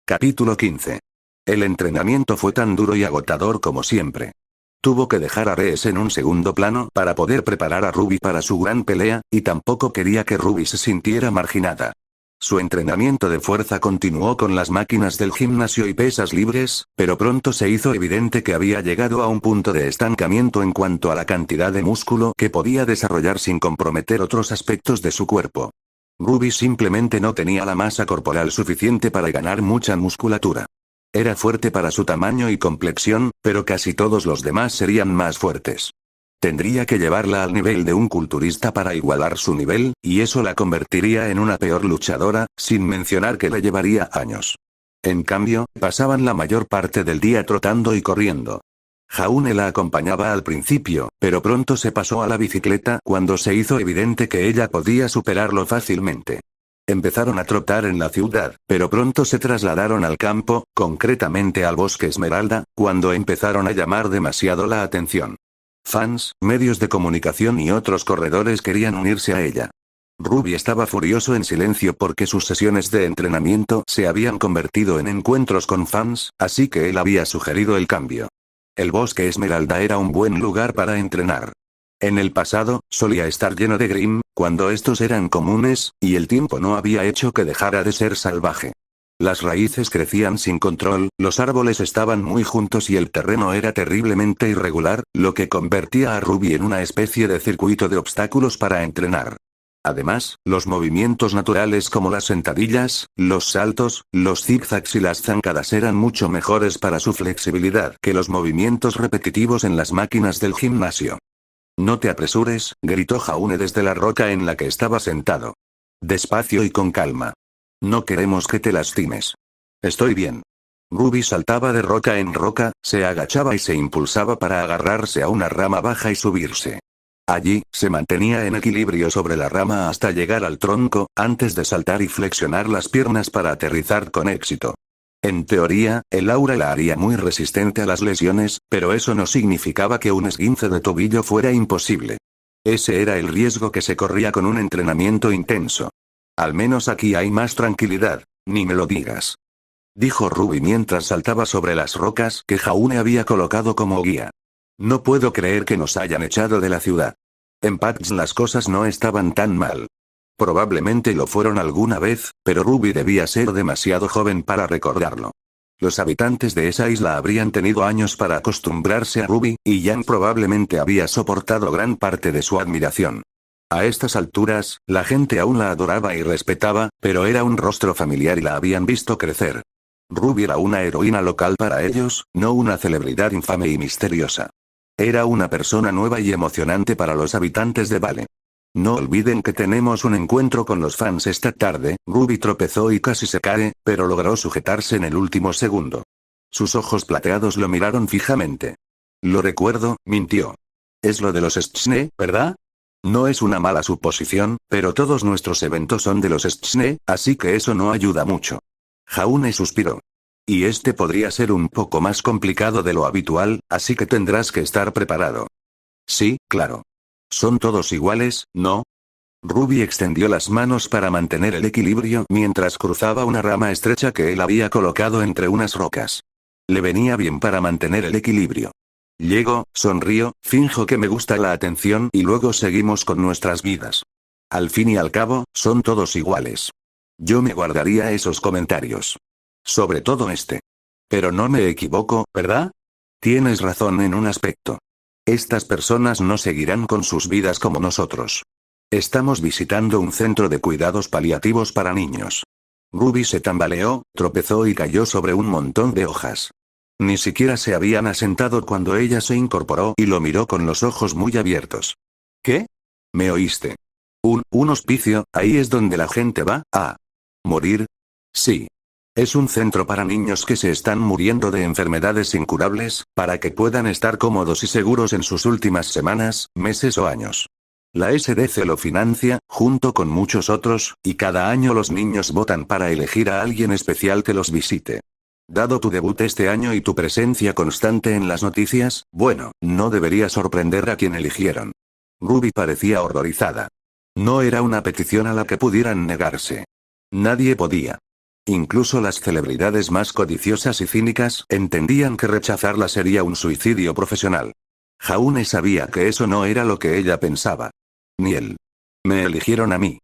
Capítulo 15. El entrenamiento fue tan duro y agotador como siempre. Tuvo que dejar a Reese en un segundo plano para poder preparar a Ruby para su gran pelea, y tampoco quería que Ruby se sintiera marginada. Su entrenamiento de fuerza continuó con las máquinas del gimnasio y pesas libres, pero pronto se hizo evidente que había llegado a un punto de estancamiento en cuanto a la cantidad de músculo que podía desarrollar sin comprometer otros aspectos de su cuerpo. Ruby simplemente no tenía la masa corporal suficiente para ganar mucha musculatura. Era fuerte para su tamaño y complexión, pero casi todos los demás serían más fuertes. Tendría que llevarla al nivel de un culturista para igualar su nivel, y eso la convertiría en una peor luchadora, sin mencionar que le llevaría años. En cambio, pasaban la mayor parte del día trotando y corriendo. Jaune la acompañaba al principio, pero pronto se pasó a la bicicleta cuando se hizo evidente que ella podía superarlo fácilmente. Empezaron a trotar en la ciudad, pero pronto se trasladaron al campo, concretamente al Bosque Esmeralda, cuando empezaron a llamar demasiado la atención. Fans, medios de comunicación y otros corredores querían unirse a ella. Ruby estaba furioso en silencio porque sus sesiones de entrenamiento se habían convertido en encuentros con fans, así que él había sugerido el cambio. El Bosque Esmeralda era un buen lugar para entrenar. En el pasado, solía estar lleno de Grimm, cuando estos eran comunes, y el tiempo no había hecho que dejara de ser salvaje. Las raíces crecían sin control, los árboles estaban muy juntos y el terreno era terriblemente irregular, lo que convertía a Ruby en una especie de circuito de obstáculos para entrenar. Además, los movimientos naturales como las sentadillas, los saltos, los zigzags y las zancadas eran mucho mejores para su flexibilidad que los movimientos repetitivos en las máquinas del gimnasio. «No te apresures», gritó Jaune desde la roca en la que estaba sentado. «Despacio y con calma. No queremos que te lastimes». «Estoy bien». Ruby saltaba de roca en roca, se agachaba y se impulsaba para agarrarse a una rama baja y subirse. Allí, se mantenía en equilibrio sobre la rama hasta llegar al tronco, antes de saltar y flexionar las piernas para aterrizar con éxito. En teoría, el aura la haría muy resistente a las lesiones, pero eso no significaba que un esguince de tobillo fuera imposible. Ese era el riesgo que se corría con un entrenamiento intenso. «Al menos aquí hay más tranquilidad, ni me lo digas», dijo Ruby mientras saltaba sobre las rocas que Jaune había colocado como guía. «No puedo creer que nos hayan echado de la ciudad. En Patch las cosas no estaban tan mal. Probablemente lo fueron alguna vez, pero Ruby debía ser demasiado joven para recordarlo. Los habitantes de esa isla habrían tenido años para acostumbrarse a Ruby, y Jan probablemente había soportado gran parte de su admiración. A estas alturas, la gente aún la adoraba y respetaba, pero era un rostro familiar y la habían visto crecer. Ruby era una heroína local para ellos, no una celebridad infame y misteriosa. Era una persona nueva y emocionante para los habitantes de Vale. «No olviden que tenemos un encuentro con los fans esta tarde». Ruby tropezó y casi se cae, pero logró sujetarse en el último segundo. Sus ojos plateados lo miraron fijamente. «Lo recuerdo», mintió. «Es lo de los Schne, ¿verdad?» No es una mala suposición, pero todos nuestros eventos son de los Schne, así que eso no ayuda mucho. Jaune suspiró. «Y este podría ser un poco más complicado de lo habitual, así que tendrás que estar preparado». «Sí, claro. Son todos iguales, ¿no?» Ruby extendió las manos para mantener el equilibrio mientras cruzaba una rama estrecha que él había colocado entre unas rocas. Le venía bien para mantener el equilibrio. «Llego, sonrío, finjo que me gusta la atención y luego seguimos con nuestras vidas. Al fin y al cabo, son todos iguales». Yo me guardaría esos comentarios. Sobre todo este. Pero no me equivoco, ¿verdad? Tienes razón en un aspecto. Estas personas no seguirán con sus vidas como nosotros. Estamos visitando un centro de cuidados paliativos para niños. Ruby se tambaleó, tropezó y cayó sobre un montón de hojas. Ni siquiera se habían asentado cuando ella se incorporó y lo miró con los ojos muy abiertos. ¿Qué? ¿Me oíste? ¿Un hospicio? ¿Ahí es donde la gente va a morir? Sí. Es un centro para niños que se están muriendo de enfermedades incurables, para que puedan estar cómodos y seguros en sus últimas semanas, meses o años. La SDC lo financia, junto con muchos otros, y cada año los niños votan para elegir a alguien especial que los visite. Dado tu debut este año y tu presencia constante en las noticias, bueno, no debería sorprender a quien eligieron. Ruby parecía horrorizada. No era una petición a la que pudieran negarse. Nadie podía. Incluso las celebridades más codiciosas y cínicas entendían que rechazarla sería un suicidio profesional. Jaune sabía que eso no era lo que ella pensaba. Ni él. Me eligieron a mí.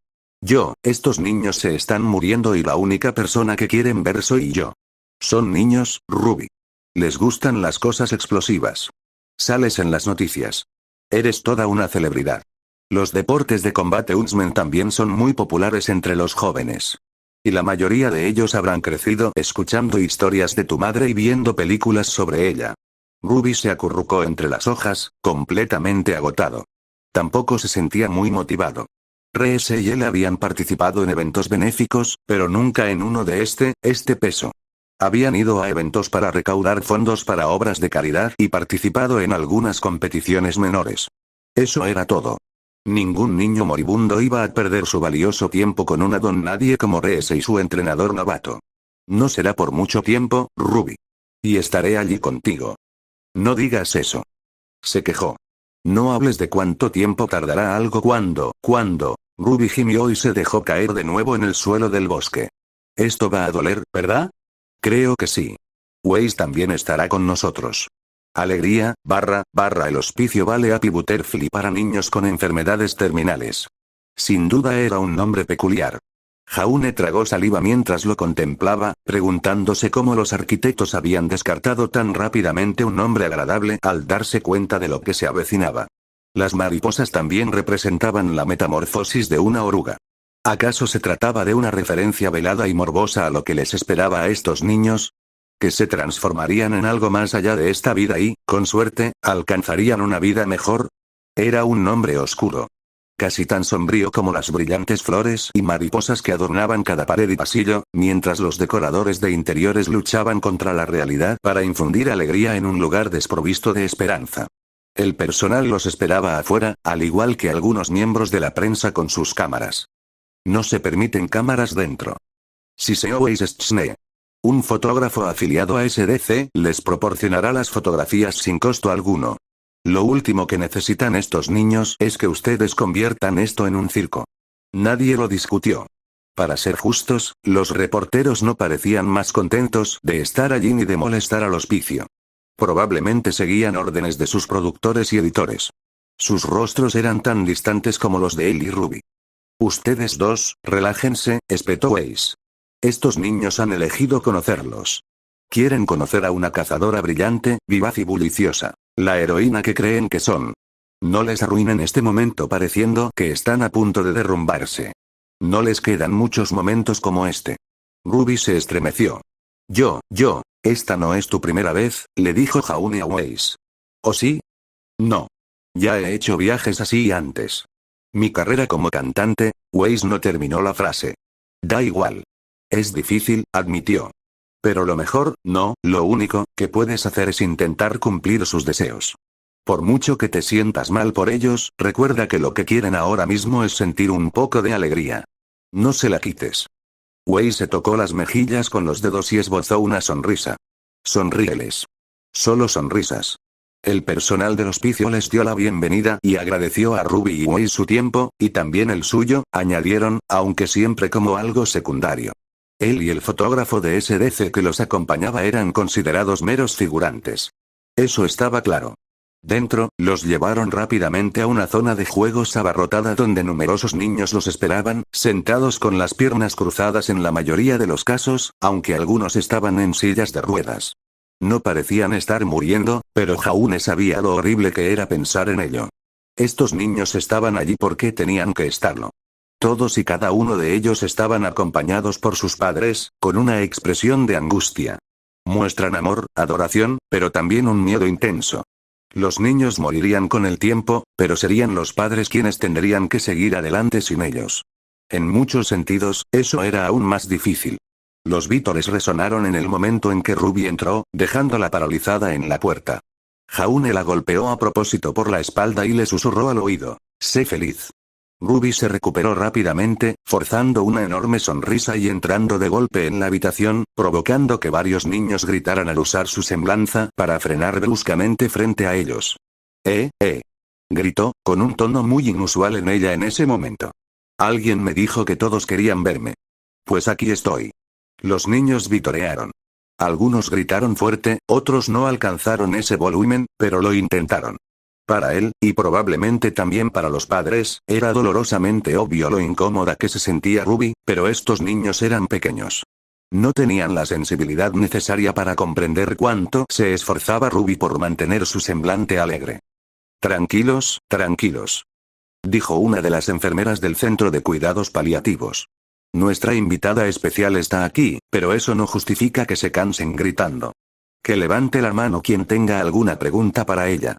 Estos niños se están muriendo y la única persona que quieren ver soy yo. Son niños, Ruby. Les gustan las cosas explosivas. Sales en las noticias. Eres toda una celebridad. Los deportes de combate Huntsman también son muy populares entre los jóvenes. Y la mayoría de ellos habrán crecido escuchando historias de tu madre y viendo películas sobre ella. Ruby se acurrucó entre las hojas, completamente agotado. Tampoco se sentía muy motivado. Reese y él habían participado en eventos benéficos, pero nunca en uno de este peso. Habían ido a eventos para recaudar fondos para obras de caridad y participado en algunas competiciones menores. Eso era todo. Ningún niño moribundo iba a perder su valioso tiempo con una don nadie como Reese y su entrenador novato. No será por mucho tiempo, Ruby. Y estaré allí contigo. No digas eso. Se quejó. No hables de cuánto tiempo tardará algo cuando. Ruby gimió y se dejó caer de nuevo en el suelo del bosque. Esto va a doler, ¿verdad? Creo que sí. Weiss también estará con nosotros. Alegría, el hospicio vale Happy Butterfly para niños con enfermedades terminales. Sin duda era un nombre peculiar. Jaune tragó saliva mientras lo contemplaba, preguntándose cómo los arquitectos habían descartado tan rápidamente un nombre agradable al darse cuenta de lo que se avecinaba. Las mariposas también representaban la metamorfosis de una oruga. ¿Acaso se trataba de una referencia velada y morbosa a lo que les esperaba a estos niños? Que se transformarían en algo más allá de esta vida y, con suerte, alcanzarían una vida mejor. Era un nombre oscuro. Casi tan sombrío como las brillantes flores y mariposas que adornaban cada pared y pasillo, mientras los decoradores de interiores luchaban contra la realidad para infundir alegría en un lugar desprovisto de esperanza. El personal los esperaba afuera, al igual que algunos miembros de la prensa con sus cámaras. No se permiten cámaras dentro. Si se Weiss. Un fotógrafo afiliado a SDC les proporcionará las fotografías sin costo alguno. Lo último que necesitan estos niños es que ustedes conviertan esto en un circo. Nadie lo discutió. Para ser justos, los reporteros no parecían más contentos de estar allí ni de molestar al hospicio. Probablemente seguían órdenes de sus productores y editores. Sus rostros eran tan distantes como los de él y Ruby. Ustedes dos, relájense, espetó Weiss. Estos niños han elegido conocerlos. Quieren conocer a una cazadora brillante, vivaz y bulliciosa, la heroína que creen que son. No les arruinen este momento pareciendo que están a punto de derrumbarse. No les quedan muchos momentos como este. Ruby se estremeció. Esta no es tu primera vez, le dijo Jaune a Weiss. ¿O sí? No. Ya he hecho viajes así antes. Mi carrera como cantante. Weiss no terminó la frase. Da igual. Es difícil, admitió. Pero lo único que puedes hacer es intentar cumplir sus deseos. Por mucho que te sientas mal por ellos, recuerda que lo que quieren ahora mismo es sentir un poco de alegría. No se la quites. Weiss se tocó las mejillas con los dedos y esbozó una sonrisa. Sonríeles. Solo sonrisas. El personal del hospicio les dio la bienvenida y agradeció a Ruby y Weiss su tiempo, y también el suyo, añadieron, aunque siempre como algo secundario. Él y el fotógrafo de SDC que los acompañaba eran considerados meros figurantes. Eso estaba claro. Dentro, los llevaron rápidamente a una zona de juegos abarrotada donde numerosos niños los esperaban, sentados con las piernas cruzadas en la mayoría de los casos, aunque algunos estaban en sillas de ruedas. No parecían estar muriendo, pero Jaune sabía lo horrible que era pensar en ello. Estos niños estaban allí porque tenían que estarlo. Todos y cada uno de ellos estaban acompañados por sus padres, con una expresión de angustia. Muestran amor, adoración, pero también un miedo intenso. Los niños morirían con el tiempo, pero serían los padres quienes tendrían que seguir adelante sin ellos. En muchos sentidos, eso era aún más difícil. Los vítores resonaron en el momento en que Ruby entró, dejándola paralizada en la puerta. Jaune la golpeó a propósito por la espalda y le susurró al oído: «Sé feliz». Ruby se recuperó rápidamente, forzando una enorme sonrisa y entrando de golpe en la habitación, provocando que varios niños gritaran al usar su semblanza para frenar bruscamente frente a ellos. Gritó, con un tono muy inusual en ella en ese momento. Alguien me dijo que todos querían verme. Pues aquí estoy. Los niños vitorearon. Algunos gritaron fuerte, otros no alcanzaron ese volumen, pero lo intentaron. Para él, y probablemente también para los padres, era dolorosamente obvio lo incómoda que se sentía Ruby, pero estos niños eran pequeños. No tenían la sensibilidad necesaria para comprender cuánto se esforzaba Ruby por mantener su semblante alegre. Tranquilos, tranquilos, dijo una de las enfermeras del centro de cuidados paliativos. Nuestra invitada especial está aquí, pero eso no justifica que se cansen gritando. Que levante la mano quien tenga alguna pregunta para ella.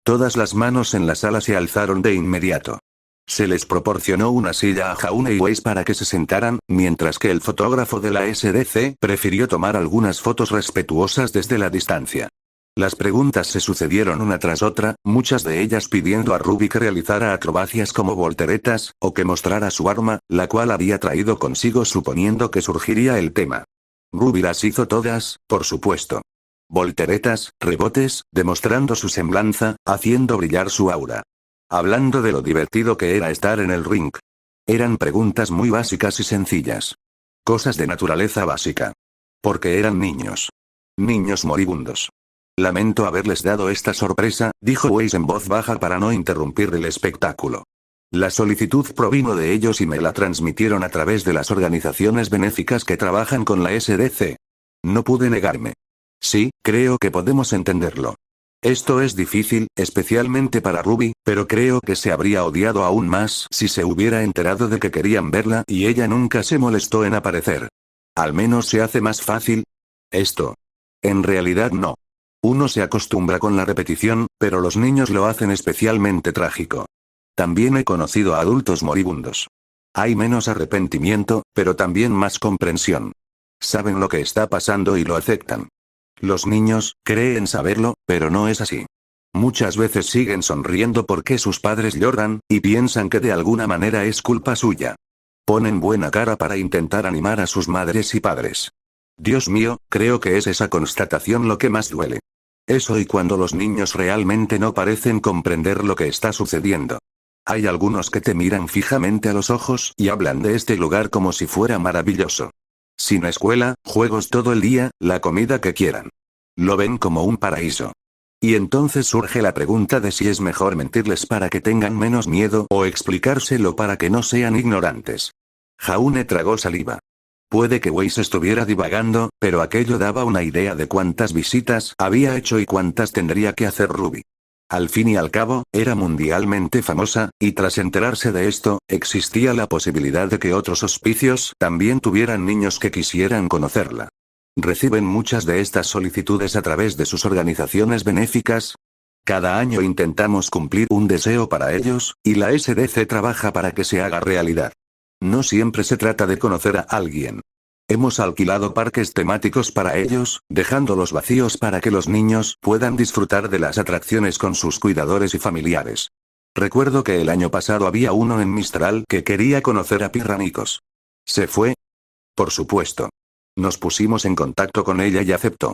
Todas las manos en la sala se alzaron de inmediato. Se les proporcionó una silla a Jaune y Weiss para que se sentaran, mientras que el fotógrafo de la SDC prefirió tomar algunas fotos respetuosas desde la distancia. Las preguntas se sucedieron una tras otra, muchas de ellas pidiendo a Ruby que realizara acrobacias como volteretas, o que mostrara su arma, la cual había traído consigo suponiendo que surgiría el tema. Ruby las hizo todas, por supuesto. Volteretas, rebotes, demostrando su semblanza, haciendo brillar su aura. Hablando de lo divertido que era estar en el ring. Eran preguntas muy básicas y sencillas. Cosas de naturaleza básica. Porque eran niños. Niños moribundos. Lamento haberles dado esta sorpresa, dijo Weiss en voz baja para no interrumpir el espectáculo. La solicitud provino de ellos y me la transmitieron a través de las organizaciones benéficas que trabajan con la SDC. No pude negarme. Sí, creo que podemos entenderlo. Esto es difícil, especialmente para Ruby, pero creo que se habría odiado aún más si se hubiera enterado de que querían verla y ella nunca se molestó en aparecer. Al menos se hace más fácil. Esto. En realidad no. Uno se acostumbra con la repetición, pero los niños lo hacen especialmente trágico. También he conocido a adultos moribundos. Hay menos arrepentimiento, pero también más comprensión. Saben lo que está pasando y lo aceptan. Los niños creen saberlo, pero no es así. Muchas veces siguen sonriendo porque sus padres lloran, y piensan que de alguna manera es culpa suya. Ponen buena cara para intentar animar a sus madres y padres. Dios mío, creo que es esa constatación lo que más duele. Eso y cuando los niños realmente no parecen comprender lo que está sucediendo. Hay algunos que te miran fijamente a los ojos y hablan de este lugar como si fuera maravilloso. Sin escuela, juegos todo el día, la comida que quieran. Lo ven como un paraíso. Y entonces surge la pregunta de si es mejor mentirles para que tengan menos miedo o explicárselo para que no sean ignorantes. Jaune tragó saliva. Puede que Weiss estuviera divagando, pero aquello daba una idea de cuántas visitas había hecho y cuántas tendría que hacer Ruby. Al fin y al cabo, era mundialmente famosa, y tras enterarse de esto, existía la posibilidad de que otros hospicios también tuvieran niños que quisieran conocerla. Reciben muchas de estas solicitudes a través de sus organizaciones benéficas. Cada año intentamos cumplir un deseo para ellos, y la SDC trabaja para que se haga realidad. No siempre se trata de conocer a alguien. Hemos alquilado parques temáticos para ellos, dejándolos vacíos para que los niños puedan disfrutar de las atracciones con sus cuidadores y familiares. Recuerdo que el año pasado había uno en Mistral que quería conocer a Pirranicos. ¿Se fue? Por supuesto. Nos pusimos en contacto con ella y aceptó.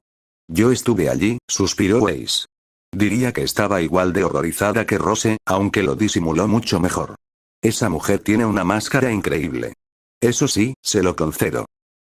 Yo estuve allí, suspiró Weiss. Diría que estaba igual de horrorizada que Rose, aunque lo disimuló mucho mejor. Esa mujer tiene una máscara increíble. Eso sí, se lo concedo.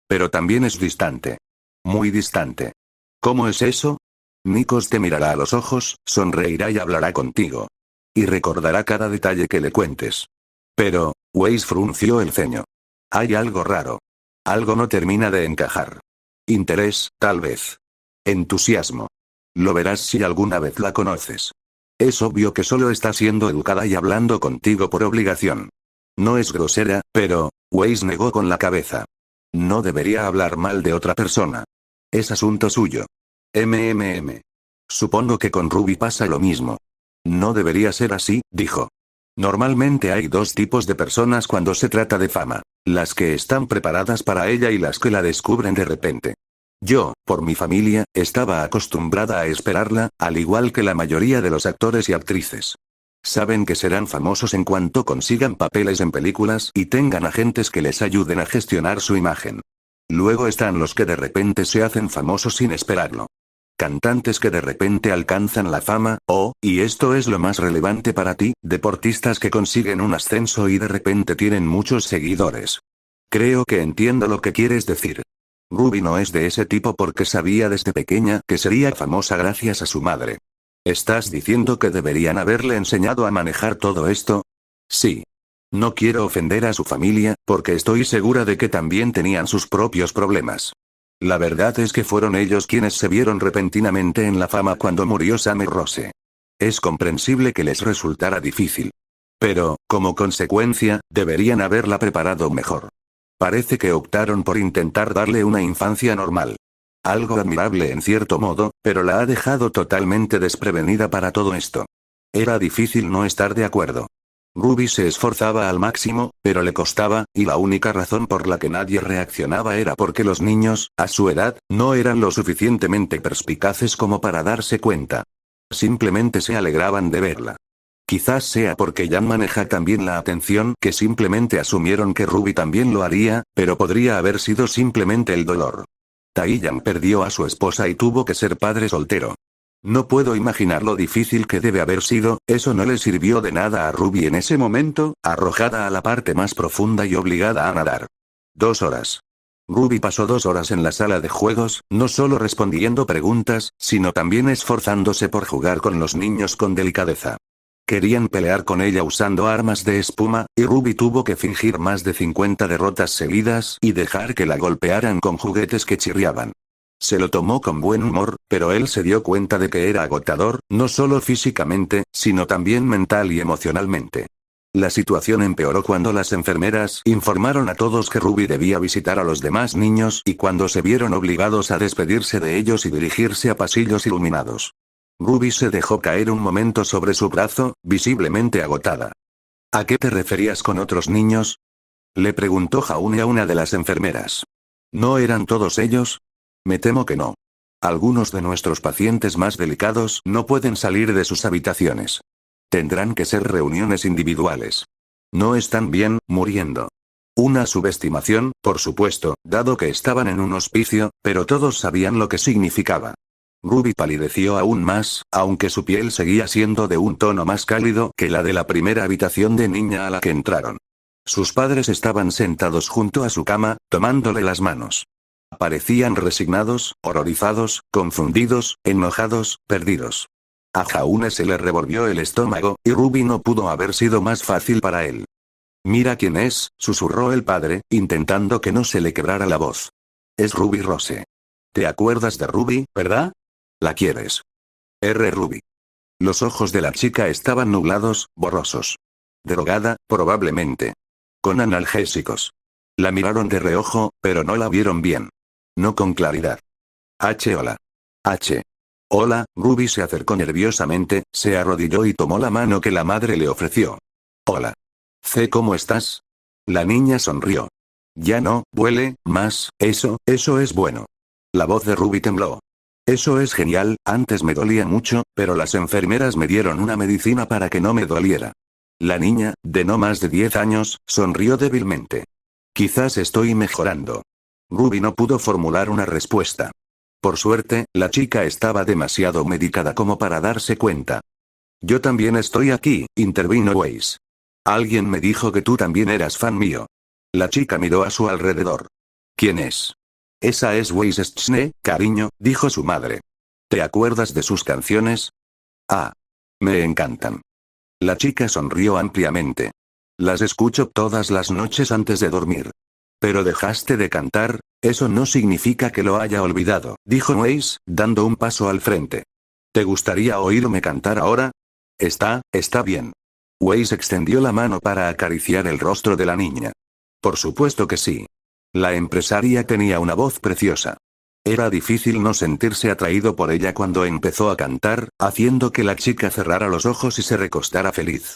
Pero también es distante. Muy distante. ¿Cómo es eso? Nikos te mirará a los ojos, sonreirá y hablará contigo. Y recordará cada detalle que le cuentes. Pero, Weiss frunció el ceño. Hay algo raro. Algo no termina de encajar. Interés, tal vez. Entusiasmo. Lo verás si alguna vez la conoces. Es obvio que solo está siendo educada y hablando contigo por obligación. No es grosera, pero, Weiss negó con la cabeza. No debería hablar mal de otra persona. Es asunto suyo. Supongo que con Ruby pasa lo mismo. No debería ser así, dijo. Normalmente hay dos tipos de personas cuando se trata de fama. Las que están preparadas para ella y las que la descubren de repente. Yo, por mi familia, estaba acostumbrada a esperarla, al igual que la mayoría de los actores y actrices. Saben que serán famosos en cuanto consigan papeles en películas y tengan agentes que les ayuden a gestionar su imagen. Luego están los que de repente se hacen famosos sin esperarlo. Cantantes que de repente alcanzan la fama, y esto es lo más relevante para ti, deportistas que consiguen un ascenso y de repente tienen muchos seguidores. Creo que entiendo lo que quieres decir. Ruby no es de ese tipo porque sabía desde pequeña que sería famosa gracias a su madre. ¿Estás diciendo que deberían haberle enseñado a manejar todo esto? Sí. No quiero ofender a su familia, porque estoy segura de que también tenían sus propios problemas. La verdad es que fueron ellos quienes se vieron repentinamente en la fama cuando murió Summer Rose. Es comprensible que les resultara difícil. Pero, como consecuencia, deberían haberla preparado mejor. Parece que optaron por intentar darle una infancia normal. Algo admirable en cierto modo, pero la ha dejado totalmente desprevenida para todo esto. Era difícil no estar de acuerdo. Ruby se esforzaba al máximo, pero le costaba, y la única razón por la que nadie reaccionaba era porque los niños, a su edad, no eran lo suficientemente perspicaces como para darse cuenta. Simplemente se alegraban de verla. Quizás sea porque Jan maneja también la atención que simplemente asumieron que Ruby también lo haría, pero podría haber sido simplemente el dolor. Taeyan perdió a su esposa y tuvo que ser padre soltero. No puedo imaginar lo difícil que debe haber sido, eso no le sirvió de nada a Ruby en ese momento, arrojada a la parte más profunda y obligada a nadar. 2 horas. Ruby pasó 2 horas en la sala de juegos, no solo respondiendo preguntas, sino también esforzándose por jugar con los niños con delicadeza. Querían pelear con ella usando armas de espuma, y Ruby tuvo que fingir más de 50 derrotas seguidas y dejar que la golpearan con juguetes que chirriaban. Se lo tomó con buen humor, pero él se dio cuenta de que era agotador, no solo físicamente, sino también mental y emocionalmente. La situación empeoró cuando las enfermeras informaron a todos que Ruby debía visitar a los demás niños y cuando se vieron obligados a despedirse de ellos y dirigirse a pasillos iluminados. Ruby se dejó caer un momento sobre su brazo, visiblemente agotada. ¿A qué te referías con otros niños? Le preguntó Jaune a una de las enfermeras. ¿No eran todos ellos? Me temo que no. Algunos de nuestros pacientes más delicados no pueden salir de sus habitaciones. Tendrán que ser reuniones individuales. No están bien, muriendo. Una subestimación, por supuesto, dado que estaban en un hospicio, pero todos sabían lo que significaba. Ruby palideció aún más, aunque su piel seguía siendo de un tono más cálido que la de la primera habitación de niña a la que entraron. Sus padres estaban sentados junto a su cama, tomándole las manos. Parecían resignados, horrorizados, confundidos, enojados, perdidos. A Jaune se le revolvió el estómago, y Ruby no pudo haber sido más fácil para él. Mira quién es, susurró el padre, intentando que no se le quebrara la voz. Es Ruby Rose. ¿Te acuerdas de Ruby, verdad? ¿La quieres? Ruby. Los ojos de la chica estaban nublados, borrosos. Drogada, probablemente. Con analgésicos. La miraron de reojo, pero no la vieron bien. No con claridad. Hola. Hola, Ruby se acercó nerviosamente, se arrodilló y tomó la mano que la madre le ofreció. Hola. ¿Cómo estás? La niña sonrió. Ya no, duele, más, eso es bueno. La voz de Ruby tembló. Eso es genial, antes me dolía mucho, pero las enfermeras me dieron una medicina para que no me doliera. La niña, de no más de 10 años, sonrió débilmente. Quizás estoy mejorando. Ruby no pudo formular una respuesta. Por suerte, la chica estaba demasiado medicada como para darse cuenta. Yo también estoy aquí, intervino Weiss. Alguien me dijo que tú también eras fan mío. La chica miró a su alrededor. ¿Quién es? Esa es Weiss Schne, cariño, dijo su madre. ¿Te acuerdas de sus canciones? Ah. Me encantan. La chica sonrió ampliamente. Las escucho todas las noches antes de dormir. Pero dejaste de cantar, eso no significa que lo haya olvidado, dijo Weiss, dando un paso al frente. ¿Te gustaría oírme cantar ahora? Está bien. Weiss extendió la mano para acariciar el rostro de la niña. Por supuesto que sí. La empresaria tenía una voz preciosa. Era difícil no sentirse atraído por ella cuando empezó a cantar, haciendo que la chica cerrara los ojos y se recostara feliz.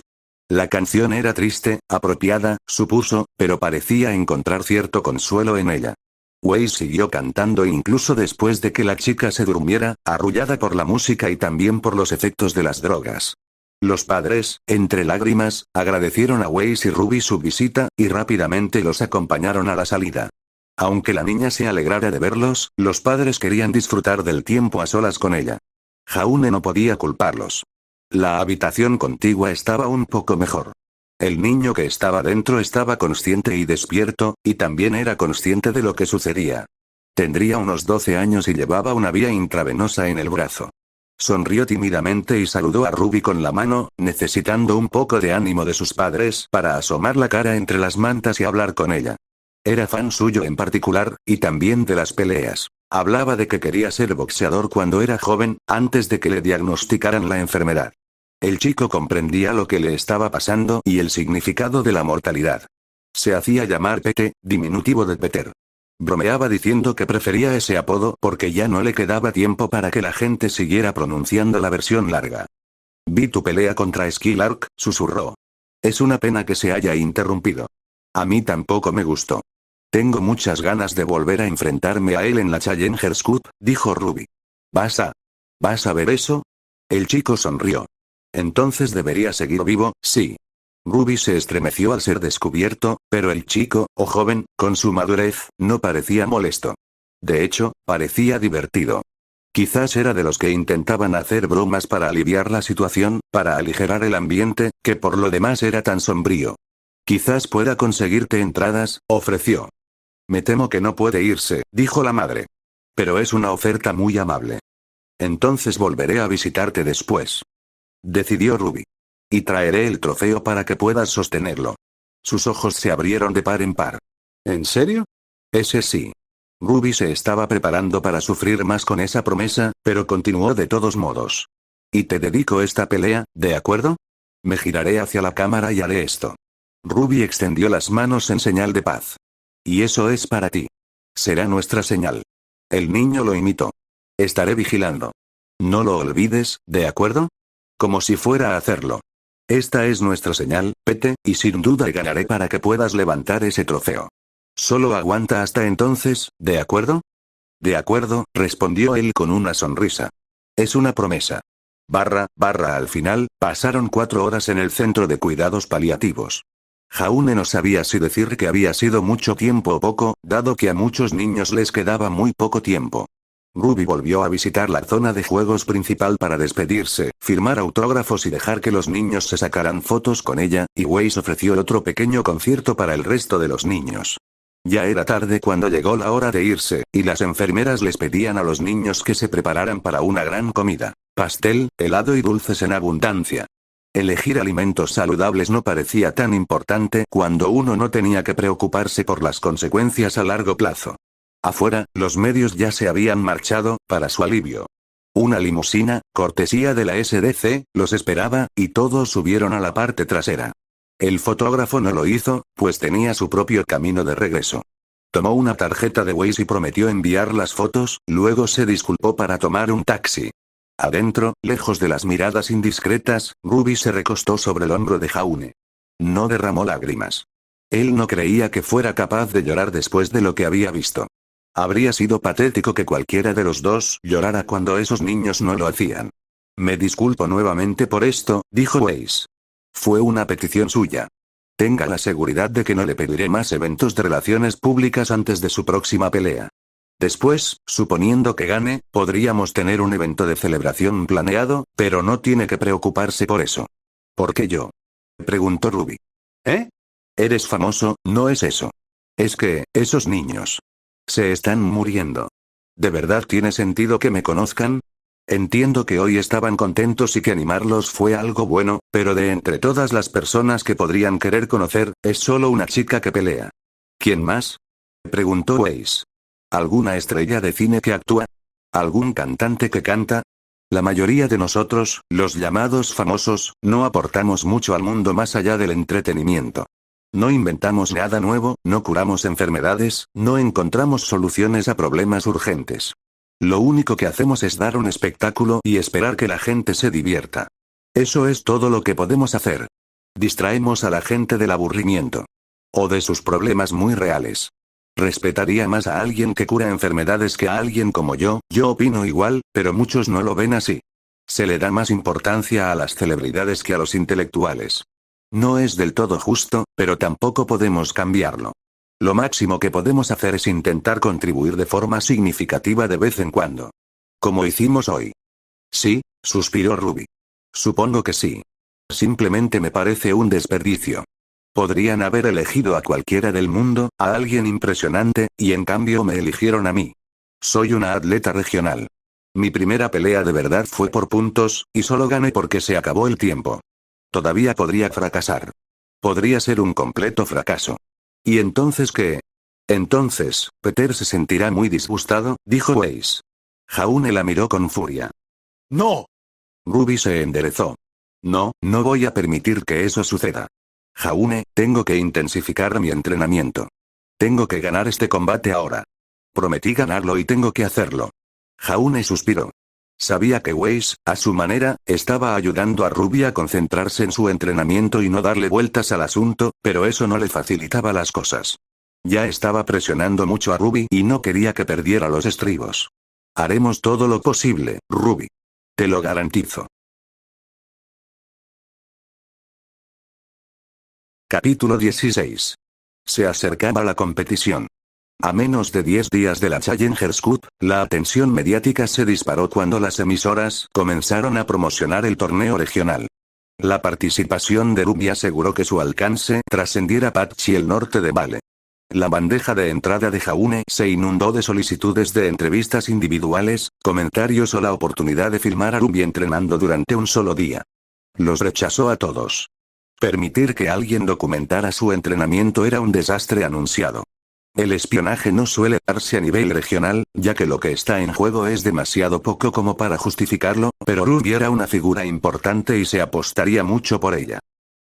La canción era triste, apropiada, supuso, pero parecía encontrar cierto consuelo en ella. Weiss siguió cantando incluso después de que la chica se durmiera, arrullada por la música y también por los efectos de las drogas. Los padres, entre lágrimas, agradecieron a Weiss y Ruby su visita, y rápidamente los acompañaron a la salida. Aunque la niña se alegrara de verlos, los padres querían disfrutar del tiempo a solas con ella. Jaune no podía culparlos. La habitación contigua estaba un poco mejor. El niño que estaba dentro estaba consciente y despierto, y también era consciente de lo que sucedía. Tendría unos 12 años y llevaba una vía intravenosa en el brazo. Sonrió tímidamente y saludó a Ruby con la mano, necesitando un poco de ánimo de sus padres para asomar la cara entre las mantas y hablar con ella. Era fan suyo en particular, y también de las peleas. Hablaba de que quería ser boxeador cuando era joven, antes de que le diagnosticaran la enfermedad. El chico comprendía lo que le estaba pasando y el significado de la mortalidad. Se hacía llamar Pete, diminutivo de Peter. Bromeaba diciendo que prefería ese apodo porque ya no le quedaba tiempo para que la gente siguiera pronunciando la versión larga. Vi tu pelea contra Skylark, susurró. Es una pena que se haya interrumpido. A mí tampoco me gustó. Tengo muchas ganas de volver a enfrentarme a él en la Challengers Cup, dijo Ruby. ¿Vas a ver eso? El chico sonrió. Entonces debería seguir vivo, sí. Ruby se estremeció al ser descubierto, pero el chico, o joven, con su madurez, no parecía molesto. De hecho, parecía divertido. Quizás era de los que intentaban hacer bromas para aliviar la situación, para aligerar el ambiente, que por lo demás era tan sombrío. Quizás pueda conseguirte entradas, ofreció. Me temo que no puede irse, dijo la madre. Pero es una oferta muy amable. Entonces volveré a visitarte después. Decidió Ruby. Y traeré el trofeo para que puedas sostenerlo. Sus ojos se abrieron de par en par. ¿En serio? Ese sí. Ruby se estaba preparando para sufrir más con esa promesa, pero continuó de todos modos. Y te dedico esta pelea, ¿de acuerdo? Me giraré hacia la cámara y haré esto. Ruby extendió las manos en señal de paz. Y eso es para ti. Será nuestra señal. El niño lo imitó. Estaré vigilando. No lo olvides, ¿de acuerdo? Como si fuera a hacerlo. Esta es nuestra señal, Pete, y sin duda ganaré para que puedas levantar ese trofeo. Solo aguanta hasta entonces, ¿de acuerdo? De acuerdo, respondió él con una sonrisa. Es una promesa. Al final, pasaron 4 horas en el centro de cuidados paliativos. Jaune no sabía si decir que había sido mucho tiempo o poco, dado que a muchos niños les quedaba muy poco tiempo. Ruby volvió a visitar la zona de juegos principal para despedirse, firmar autógrafos y dejar que los niños se sacaran fotos con ella, y Weiss ofreció otro pequeño concierto para el resto de los niños. Ya era tarde cuando llegó la hora de irse, y las enfermeras les pedían a los niños que se prepararan para una gran comida, pastel, helado y dulces en abundancia. Elegir alimentos saludables no parecía tan importante cuando uno no tenía que preocuparse por las consecuencias a largo plazo. Afuera, los medios ya se habían marchado, para su alivio. Una limusina, cortesía de la SDC, los esperaba, y todos subieron a la parte trasera. El fotógrafo no lo hizo, pues tenía su propio camino de regreso. Tomó una tarjeta de Waze y prometió enviar las fotos, luego se disculpó para tomar un taxi. Adentro, lejos de las miradas indiscretas, Ruby se recostó sobre el hombro de Jaune. No derramó lágrimas. Él no creía que fuera capaz de llorar después de lo que había visto. Habría sido patético que cualquiera de los dos llorara cuando esos niños no lo hacían. Me disculpo nuevamente por esto, dijo Weiss. Fue una petición suya. Tenga la seguridad de que no le pediré más eventos de relaciones públicas antes de su próxima pelea. Después, suponiendo que gane, podríamos tener un evento de celebración planeado, pero no tiene que preocuparse por eso. ¿Por qué yo? Preguntó Ruby. ¿Eh? Eres famoso, no es eso. Es que, esos niños. Se están muriendo. ¿De verdad tiene sentido que me conozcan? Entiendo que hoy estaban contentos y que animarlos fue algo bueno, pero de entre todas las personas que podrían querer conocer, es solo una chica que pelea. ¿Quién más? Preguntó Weiss. ¿Alguna estrella de cine que actúa? ¿Algún cantante que canta? La mayoría de nosotros, los llamados famosos, no aportamos mucho al mundo más allá del entretenimiento. No inventamos nada nuevo, no curamos enfermedades, no encontramos soluciones a problemas urgentes. Lo único que hacemos es dar un espectáculo y esperar que la gente se divierta. Eso es todo lo que podemos hacer. Distraemos a la gente del aburrimiento. O de sus problemas muy reales. Respetaría más a alguien que cura enfermedades que a alguien como yo opino igual, pero muchos no lo ven así. Se le da más importancia a las celebridades que a los intelectuales. No es del todo justo, pero tampoco podemos cambiarlo. Lo máximo que podemos hacer es intentar contribuir de forma significativa de vez en cuando. Como hicimos hoy. Sí, suspiró Ruby. Supongo que sí. Simplemente me parece un desperdicio. Podrían haber elegido a cualquiera del mundo, a alguien impresionante, y en cambio me eligieron a mí. Soy una atleta regional. Mi primera pelea de verdad fue por puntos, y solo gané porque se acabó el tiempo. Todavía podría fracasar. Podría ser un completo fracaso. ¿Y entonces qué? Entonces, Peter se sentirá muy disgustado, dijo Weiss. Jaune la miró con furia. ¡No! Ruby se enderezó. No, no voy a permitir que eso suceda. Jaune, tengo que intensificar mi entrenamiento. Tengo que ganar este combate ahora. Prometí ganarlo y tengo que hacerlo. Jaune suspiró. Sabía que Weiss, a su manera, estaba ayudando a Ruby a concentrarse en su entrenamiento y no darle vueltas al asunto, pero eso no le facilitaba las cosas. Ya estaba presionando mucho a Ruby y no quería que perdiera los estribos. Haremos todo lo posible, Ruby. Te lo garantizo. Capítulo 16. Se acercaba la competición. A menos de 10 días de la Challengers Cup, la atención mediática se disparó cuando las emisoras comenzaron a promocionar el torneo regional. La participación de Ruby aseguró que su alcance trascendiera Patch y el norte de Vale. La bandeja de entrada de Jaune se inundó de solicitudes de entrevistas individuales, comentarios o la oportunidad de filmar a Ruby entrenando durante un solo día. Los rechazó a todos. Permitir que alguien documentara su entrenamiento era un desastre anunciado. El espionaje no suele darse a nivel regional, ya que lo que está en juego es demasiado poco como para justificarlo, pero Ruby era una figura importante y se apostaría mucho por ella.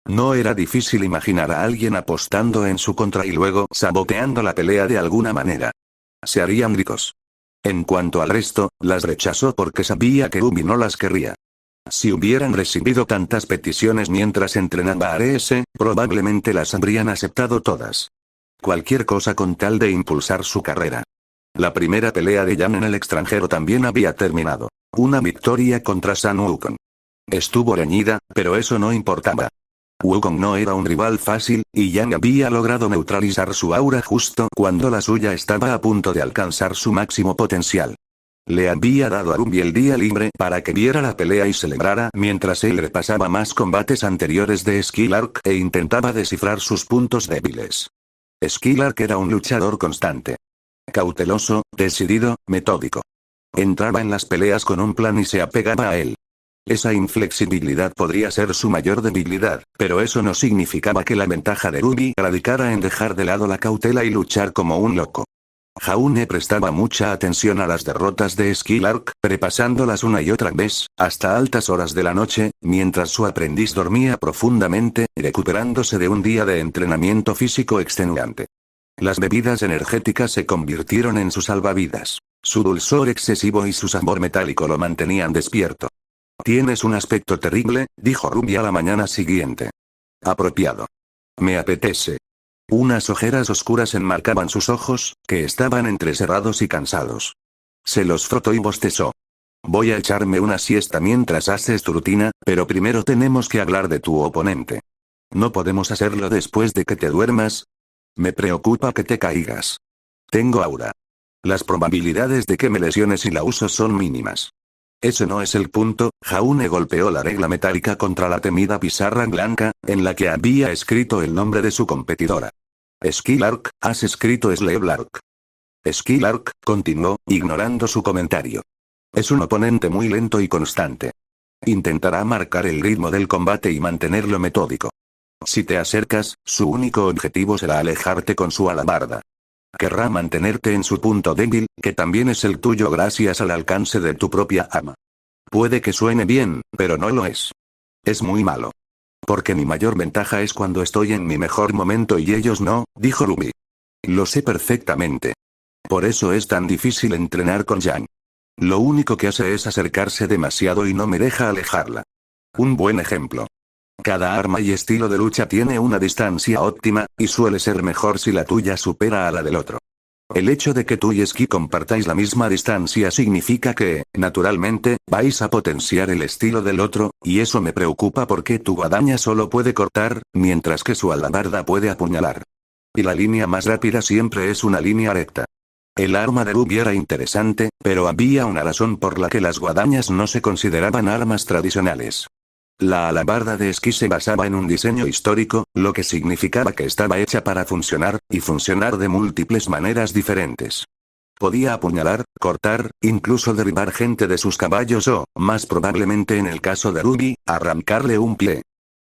No era difícil imaginar a alguien apostando en su contra y luego saboteando la pelea de alguna manera. Se harían ricos. En cuanto al resto, las rechazó porque sabía que Ruby no las querría. Si hubieran recibido tantas peticiones mientras entrenaba a RS, probablemente las habrían aceptado todas. Cualquier cosa con tal de impulsar su carrera. La primera pelea de Jan en el extranjero también había terminado. Una victoria contra Sun Wukong. Estuvo reñida, pero eso no importaba. Wukong no era un rival fácil, y Jan había logrado neutralizar su aura justo cuando la suya estaba a punto de alcanzar su máximo potencial. Le había dado a Ruby el día libre para que viera la pelea y celebrara mientras él repasaba más combates anteriores de Skylark e intentaba descifrar sus puntos débiles. Skylark era un luchador constante. Cauteloso, decidido, metódico. Entraba en las peleas con un plan y se apegaba a él. Esa inflexibilidad podría ser su mayor debilidad, pero eso no significaba que la ventaja de Ruby radicara en dejar de lado la cautela y luchar como un loco. Jaune prestaba mucha atención a las derrotas de Skylark, repasándolas una y otra vez, hasta altas horas de la noche, mientras su aprendiz dormía profundamente, recuperándose de un día de entrenamiento físico extenuante. Las bebidas energéticas se convirtieron en su salvavidas. Su dulzor excesivo y su sabor metálico lo mantenían despierto. «Tienes un aspecto terrible», dijo Ruby a la mañana siguiente. «Apropiado. Me apetece». Unas ojeras oscuras enmarcaban sus ojos, que estaban entrecerrados y cansados. Se los frotó y bostezó. «Voy a echarme una siesta mientras haces tu rutina, pero primero tenemos que hablar de tu oponente. ¿No podemos hacerlo después de que te duermas? Me preocupa que te caigas. Tengo aura. Las probabilidades de que me lesiones si la uso son mínimas». Ese no es el punto. Jaune golpeó la regla metálica contra la temida pizarra blanca, en la que había escrito el nombre de su competidora. «Skylark, has escrito Slevlark». Skylark, continuó, ignorando su comentario. «Es un oponente muy lento y constante. Intentará marcar el ritmo del combate y mantenerlo metódico. Si te acercas, su único objetivo será alejarte con su alabarda. Querrá mantenerte en su punto débil, que también es el tuyo gracias al alcance de tu propia ama. Puede que suene bien, pero no lo es. Es muy malo. Porque mi mayor ventaja es cuando estoy en mi mejor momento y ellos no», dijo Ruby. «Lo sé perfectamente. Por eso es tan difícil entrenar con Jan. Lo único que hace es acercarse demasiado y no me deja alejarla. Un buen ejemplo. Cada arma y estilo de lucha tiene una distancia óptima, y suele ser mejor si la tuya supera a la del otro. El hecho de que tú y Sky compartáis la misma distancia significa que, naturalmente, vais a potenciar el estilo del otro, y eso me preocupa porque tu guadaña solo puede cortar, mientras que su alabarda puede apuñalar. Y la línea más rápida siempre es una línea recta. El arma de Ruby era interesante, pero había una razón por la que las guadañas no se consideraban armas tradicionales. La alabarda de Sky se basaba en un diseño histórico, lo que significaba que estaba hecha para funcionar, y funcionar de múltiples maneras diferentes. Podía apuñalar, cortar, incluso derribar gente de sus caballos o, más probablemente en el caso de Ruby, arrancarle un pie.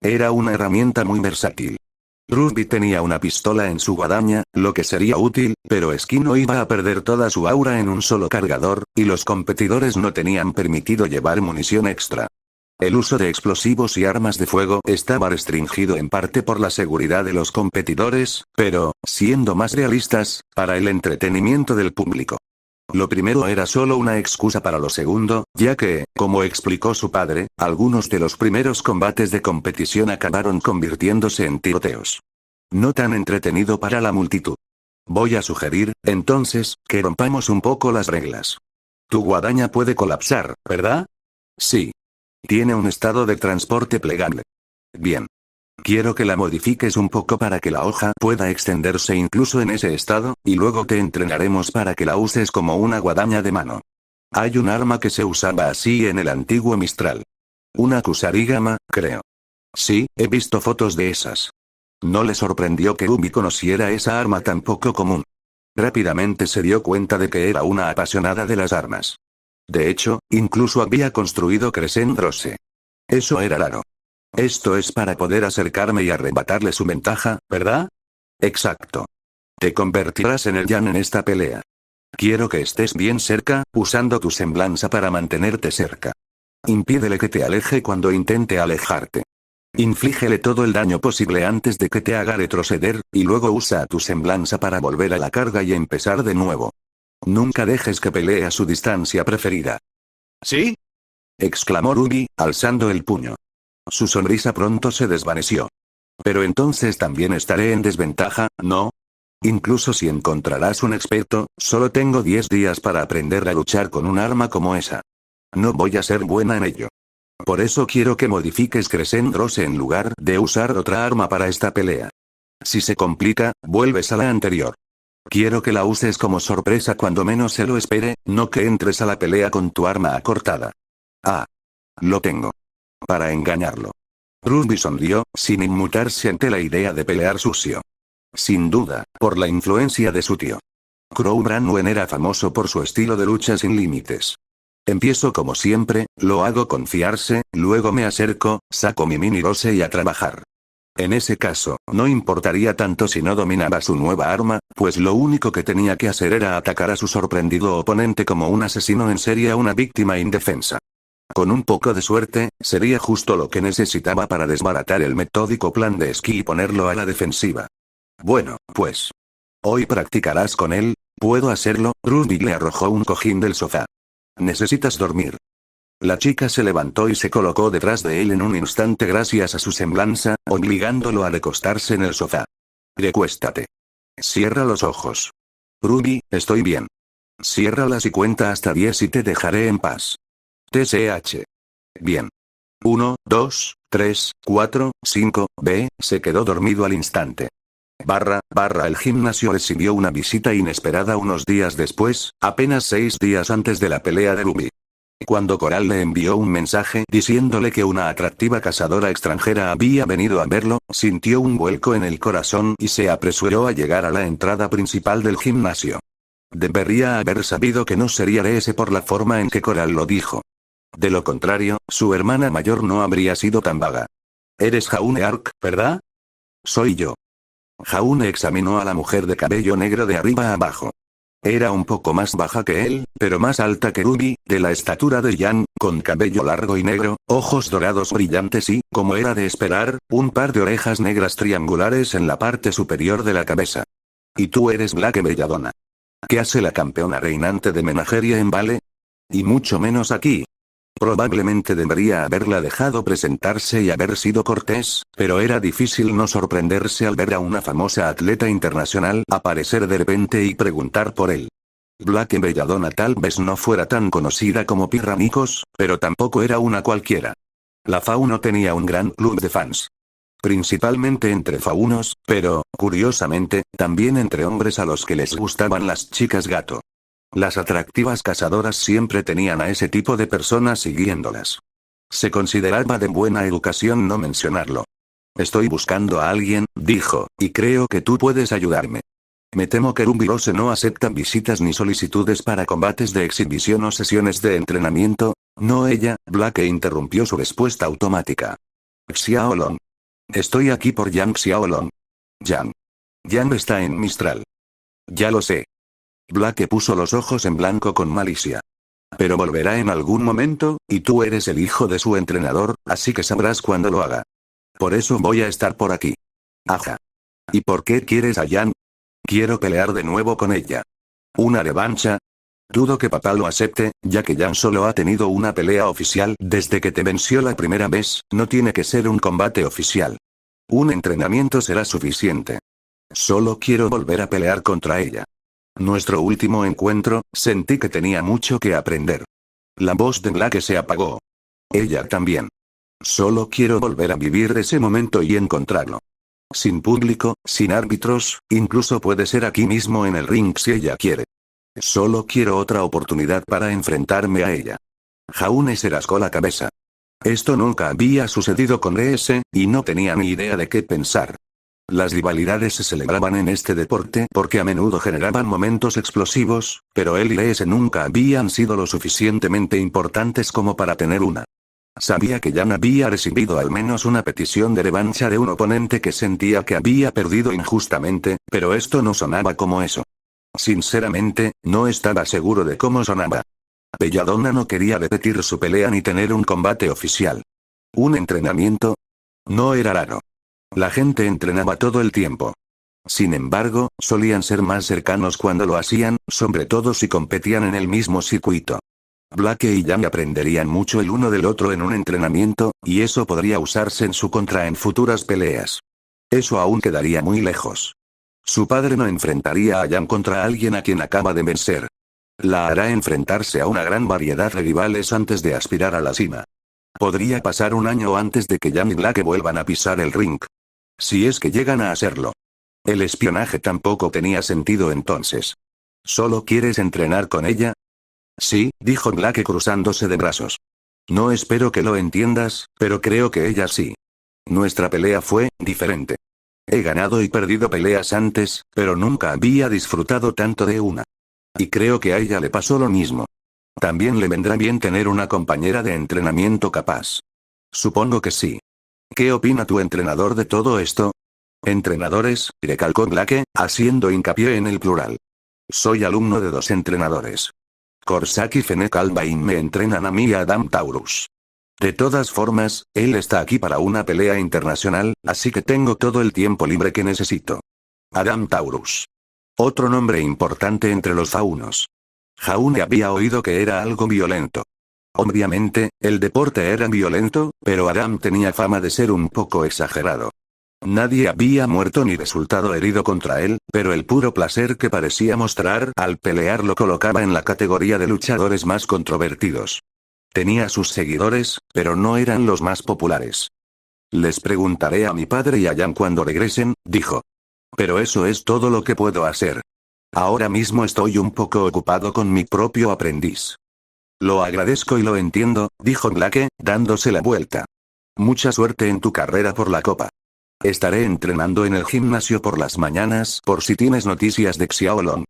Era una herramienta muy versátil. Ruby tenía una pistola en su guadaña, lo que sería útil, pero Skin no iba a perder toda su aura en un solo cargador, y los competidores no tenían permitido llevar munición extra. El uso de explosivos y armas de fuego estaba restringido en parte por la seguridad de los competidores, pero, siendo más realistas, para el entretenimiento del público. Lo primero era solo una excusa para lo segundo, ya que, como explicó su padre, algunos de los primeros combates de competición acabaron convirtiéndose en tiroteos. No tan entretenido para la multitud. Voy a sugerir, entonces, que rompamos un poco las reglas. Tu guadaña puede colapsar, ¿verdad? Sí. Tiene un estado de transporte plegable. Bien. Quiero que la modifiques un poco para que la hoja pueda extenderse incluso en ese estado, y luego te entrenaremos para que la uses como una guadaña de mano. Hay un arma que se usaba así en el antiguo Mistral. Una Kusarigama, creo. Sí, he visto fotos de esas. No le sorprendió que Ruby conociera esa arma tan poco común. Rápidamente se dio cuenta de que era una apasionada de las armas. De hecho, incluso había construido Crescent Rose. Eso era raro. Esto es para poder acercarme y arrebatarle su ventaja, ¿verdad? Exacto. Te convertirás en el Yan en esta pelea. Quiero que estés bien cerca, usando tu semblanza para mantenerte cerca. Impídele que te aleje cuando intente alejarte. Inflígele todo el daño posible antes de que te haga retroceder, y luego usa tu semblanza para volver a la carga y empezar de nuevo. Nunca dejes que pelee a su distancia preferida. ¿Sí? Exclamó Ruby, alzando el puño. Su sonrisa pronto se desvaneció. Pero entonces también estaré en desventaja, ¿no? Incluso si encontrarás un experto, solo tengo 10 días para aprender a luchar con un arma como esa. No voy a ser buena en ello. Por eso quiero que modifiques Crescent Rose en lugar de usar otra arma para esta pelea. Si se complica, vuelves a la anterior. Quiero que la uses como sorpresa cuando menos se lo espere, no que entres a la pelea con tu arma acortada. Ah. Lo tengo. Para engañarlo. Ruby sonrió, sin inmutarse ante la idea de pelear sucio. Sin duda, por la influencia de su tío. Crow Branwen era famoso por su estilo de lucha sin límites. Empiezo como siempre, lo hago confiarse, luego me acerco, saco mi mini rose y a trabajar. En ese caso, no importaría tanto si no dominaba su nueva arma, pues lo único que tenía que hacer era atacar a su sorprendido oponente como un asesino en serie a una víctima indefensa. Con un poco de suerte, sería justo lo que necesitaba para desbaratar el metódico plan de Esquí y ponerlo a la defensiva. Bueno, pues. Hoy practicarás con él, ¿puedo hacerlo? Ruby le arrojó un cojín del sofá. Necesitas dormir. La chica se levantó y se colocó detrás de él en un instante gracias a su semblanza, obligándolo a recostarse en el sofá. Recuéstate. Cierra los ojos. Ruby, estoy bien. Ciérralas y cuenta hasta 10 y te dejaré en paz. TSH. Bien. 1, 2, 3, 4, 5, B, se quedó dormido al instante. El gimnasio recibió una visita inesperada unos días después, apenas 6 días antes de la pelea de Ruby. Cuando Coral le envió un mensaje diciéndole que una atractiva cazadora extranjera había venido a verlo, sintió un vuelco en el corazón y se apresuró a llegar a la entrada principal del gimnasio. Debería haber sabido que no sería ese por la forma en que Coral lo dijo. De lo contrario, su hermana mayor no habría sido tan vaga. Eres Jaune Ark, ¿verdad? Soy yo. Jaune examinó a la mujer de cabello negro de arriba a abajo. Era un poco más baja que él, pero más alta que Ruby, de la estatura de Yan, con cabello largo y negro, ojos dorados brillantes y, como era de esperar, un par de orejas negras triangulares en la parte superior de la cabeza. Y tú eres Black Belladonna. ¿Qué hace la campeona reinante de menajeria en Vale? Y mucho menos aquí. Probablemente debería haberla dejado presentarse y haber sido cortés, pero era difícil no sorprenderse al ver a una famosa atleta internacional aparecer de repente y preguntar por él. Black Belladonna tal vez no fuera tan conocida como Pirramicos, pero tampoco era una cualquiera. La Fauno tenía un gran club de fans. Principalmente entre faunos, pero, curiosamente, también entre hombres a los que les gustaban las chicas gato. Las atractivas cazadoras siempre tenían a ese tipo de personas siguiéndolas. Se consideraba de buena educación no mencionarlo. Estoy buscando a alguien, dijo, y creo que tú puedes ayudarme. Me temo que Ruby Rose no aceptan visitas ni solicitudes para combates de exhibición o sesiones de entrenamiento. No ella, Black interrumpió su respuesta automática. Xiaolong. Estoy aquí por Yang Xiaolong. Yang. Yang está en Mistral. Ya lo sé. Black puso los ojos en blanco con malicia. Pero volverá en algún momento, y tú eres el hijo de su entrenador, así que sabrás cuándo lo haga. Por eso voy a estar por aquí. Aja. ¿Y por qué quieres a Yang? Quiero pelear de nuevo con ella. ¿Una revancha? Dudo que papá lo acepte, ya que Yang solo ha tenido una pelea oficial desde que te venció la primera vez, no tiene que ser un combate oficial. Un entrenamiento será suficiente. Solo quiero volver a pelear contra ella. Nuestro último encuentro, sentí que tenía mucho que aprender. La voz de Black se apagó. Ella también. Solo quiero volver a vivir ese momento y encontrarlo. Sin público, sin árbitros, incluso puede ser aquí mismo en el ring si ella quiere. Solo quiero otra oportunidad para enfrentarme a ella. Jaune se rascó la cabeza. Esto nunca había sucedido con ES, y no tenía ni idea de qué pensar. Las rivalidades se celebraban en este deporte porque a menudo generaban momentos explosivos, pero él y ES nunca habían sido lo suficientemente importantes como para tener una. Sabía que Yang había recibido al menos una petición de revancha de un oponente que sentía que había perdido injustamente, pero esto no sonaba como eso. Sinceramente, no estaba seguro de cómo sonaba. Belladonna no quería repetir su pelea ni tener un combate oficial. ¿Un entrenamiento? No era raro. La gente entrenaba todo el tiempo. Sin embargo, solían ser más cercanos cuando lo hacían, sobre todo si competían en el mismo circuito. Black y Yang aprenderían mucho el uno del otro en un entrenamiento, y eso podría usarse en su contra en futuras peleas. Eso aún quedaría muy lejos. Su padre no enfrentaría a Yang contra alguien a quien acaba de vencer. La hará enfrentarse a una gran variedad de rivales antes de aspirar a la cima. Podría pasar un año antes de que Yang y Black vuelvan a pisar el ring. Si es que llegan a hacerlo. El espionaje tampoco tenía sentido entonces. ¿Solo quieres entrenar con ella? Sí, dijo Black cruzándose de brazos. No espero que lo entiendas, pero creo que ella sí. Nuestra pelea fue diferente. He ganado y perdido peleas antes, pero nunca había disfrutado tanto de una. Y creo que a ella le pasó lo mismo. También le vendrá bien tener una compañera de entrenamiento capaz. Supongo que sí. ¿Qué opina tu entrenador de todo esto? Entrenadores, recalcó Black, haciendo hincapié en el plural. Soy alumno de 2 entrenadores. Korsak y Fennec Albain me entrenan a mí y a Adam Taurus. De todas formas, él está aquí para una pelea internacional, así que tengo todo el tiempo libre que necesito. Adam Taurus. Otro nombre importante entre los faunos. Jaune había oído que era algo violento. Obviamente, el deporte era violento, pero Adam tenía fama de ser un poco exagerado. Nadie había muerto ni resultado herido contra él, pero el puro placer que parecía mostrar al pelear lo colocaba en la categoría de luchadores más controvertidos. Tenía sus seguidores, pero no eran los más populares. Les preguntaré a mi padre y a Yang cuando regresen, dijo. Pero eso es todo lo que puedo hacer. Ahora mismo estoy un poco ocupado con mi propio aprendiz. Lo agradezco y lo entiendo, dijo Black, dándose la vuelta. Mucha suerte en tu carrera por la copa. Estaré entrenando en el gimnasio por las mañanas por si tienes noticias de Xiaolong.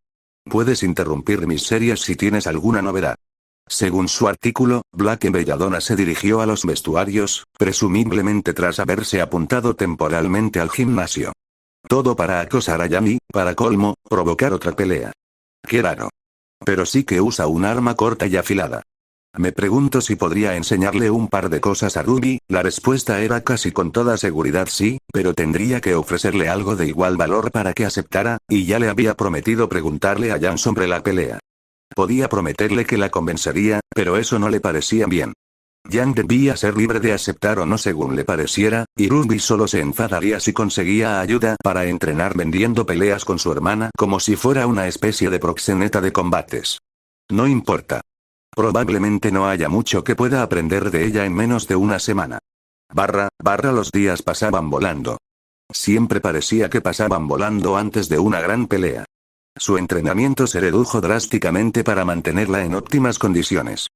Puedes interrumpir mis series si tienes alguna novedad. Según su artículo, Black y Belladonna se dirigió a los vestuarios, presumiblemente tras haberse apuntado temporalmente al gimnasio. Todo para acosar a Yami, para colmo, provocar otra pelea. Qué raro. Pero sí que usa un arma corta y afilada. Me pregunto si podría enseñarle un par de cosas a Ruby. La respuesta era casi con toda seguridad sí, pero tendría que ofrecerle algo de igual valor para que aceptara, y ya le había prometido preguntarle a Yang sobre la pelea. Podía prometerle que la convencería, pero eso no le parecía bien. Yang debía ser libre de aceptar o no según le pareciera, y Ruby solo se enfadaría si conseguía ayuda para entrenar vendiendo peleas con su hermana como si fuera una especie de proxeneta de combates. No importa. Probablemente no haya mucho que pueda aprender de ella en menos de una semana. Los días pasaban volando. Siempre parecía que pasaban volando antes de una gran pelea. Su entrenamiento se redujo drásticamente para mantenerla en óptimas condiciones.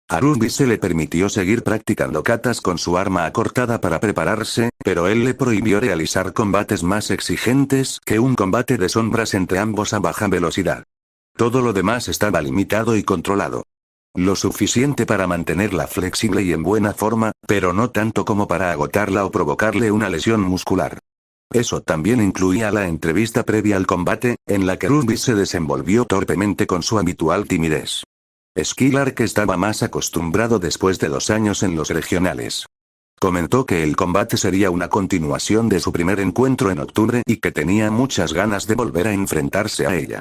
A Ruby se le permitió seguir practicando katas con su arma acortada para prepararse, pero él le prohibió realizar combates más exigentes que un combate de sombras entre ambos a baja velocidad. Todo lo demás estaba limitado y controlado. Lo suficiente para mantenerla flexible y en buena forma, pero no tanto como para agotarla o provocarle una lesión muscular. Eso también incluía la entrevista previa al combate, en la que Ruby se desenvolvió torpemente con su habitual timidez. Skylar, que estaba más acostumbrado después de 2 años en los regionales, comentó que el combate sería una continuación de su primer encuentro en octubre y que tenía muchas ganas de volver a enfrentarse a ella.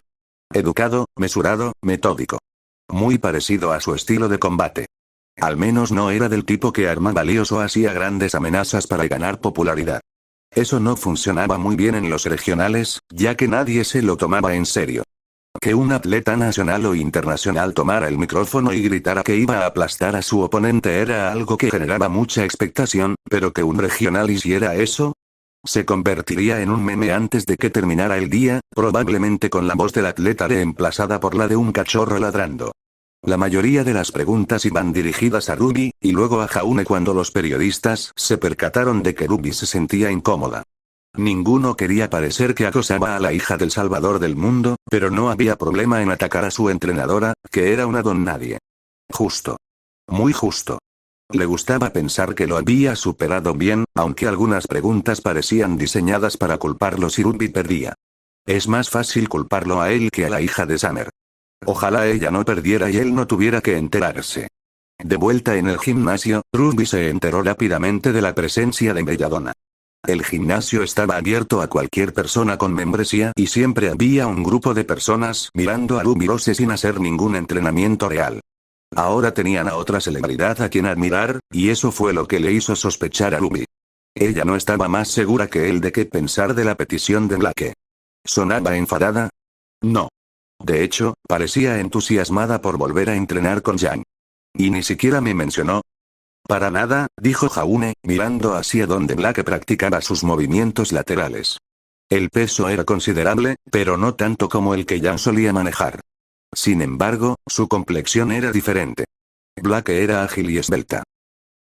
Educado, mesurado, metódico. Muy parecido a su estilo de combate. Al menos no era del tipo que armaba líos o hacía grandes amenazas para ganar popularidad. Eso no funcionaba muy bien en los regionales, ya que nadie se lo tomaba en serio. Que un atleta nacional o internacional tomara el micrófono y gritara que iba a aplastar a su oponente era algo que generaba mucha expectación, pero que un regional hiciera eso, se convertiría en un meme antes de que terminara el día, probablemente con la voz del atleta reemplazada por la de un cachorro ladrando. La mayoría de las preguntas iban dirigidas a Ruby, y luego a Jaune cuando los periodistas se percataron de que Ruby se sentía incómoda. Ninguno quería parecer que acosaba a la hija del salvador del mundo, pero no había problema en atacar a su entrenadora, que era una don nadie. Justo. Muy justo. Le gustaba pensar que lo había superado bien, aunque algunas preguntas parecían diseñadas para culparlo si Ruby perdía. Es más fácil culparlo a él que a la hija de Summer. Ojalá ella no perdiera y él no tuviera que enterarse. De vuelta en el gimnasio, Ruby se enteró rápidamente de la presencia de Belladonna. El gimnasio estaba abierto a cualquier persona con membresía y siempre había un grupo de personas mirando a Ruby Rose sin hacer ningún entrenamiento real. Ahora tenían a otra celebridad a quien admirar, y eso fue lo que le hizo sospechar a Ruby. Ella no estaba más segura que él de qué pensar de la petición de Blake. ¿Sonaba enfadada? No. De hecho, parecía entusiasmada por volver a entrenar con Yang. Y ni siquiera me mencionó. Para nada, dijo Jaune, mirando hacia donde Blake practicaba sus movimientos laterales. El peso era considerable, pero no tanto como el que Yang solía manejar. Sin embargo, su complexión era diferente. Blake era ágil y esbelta.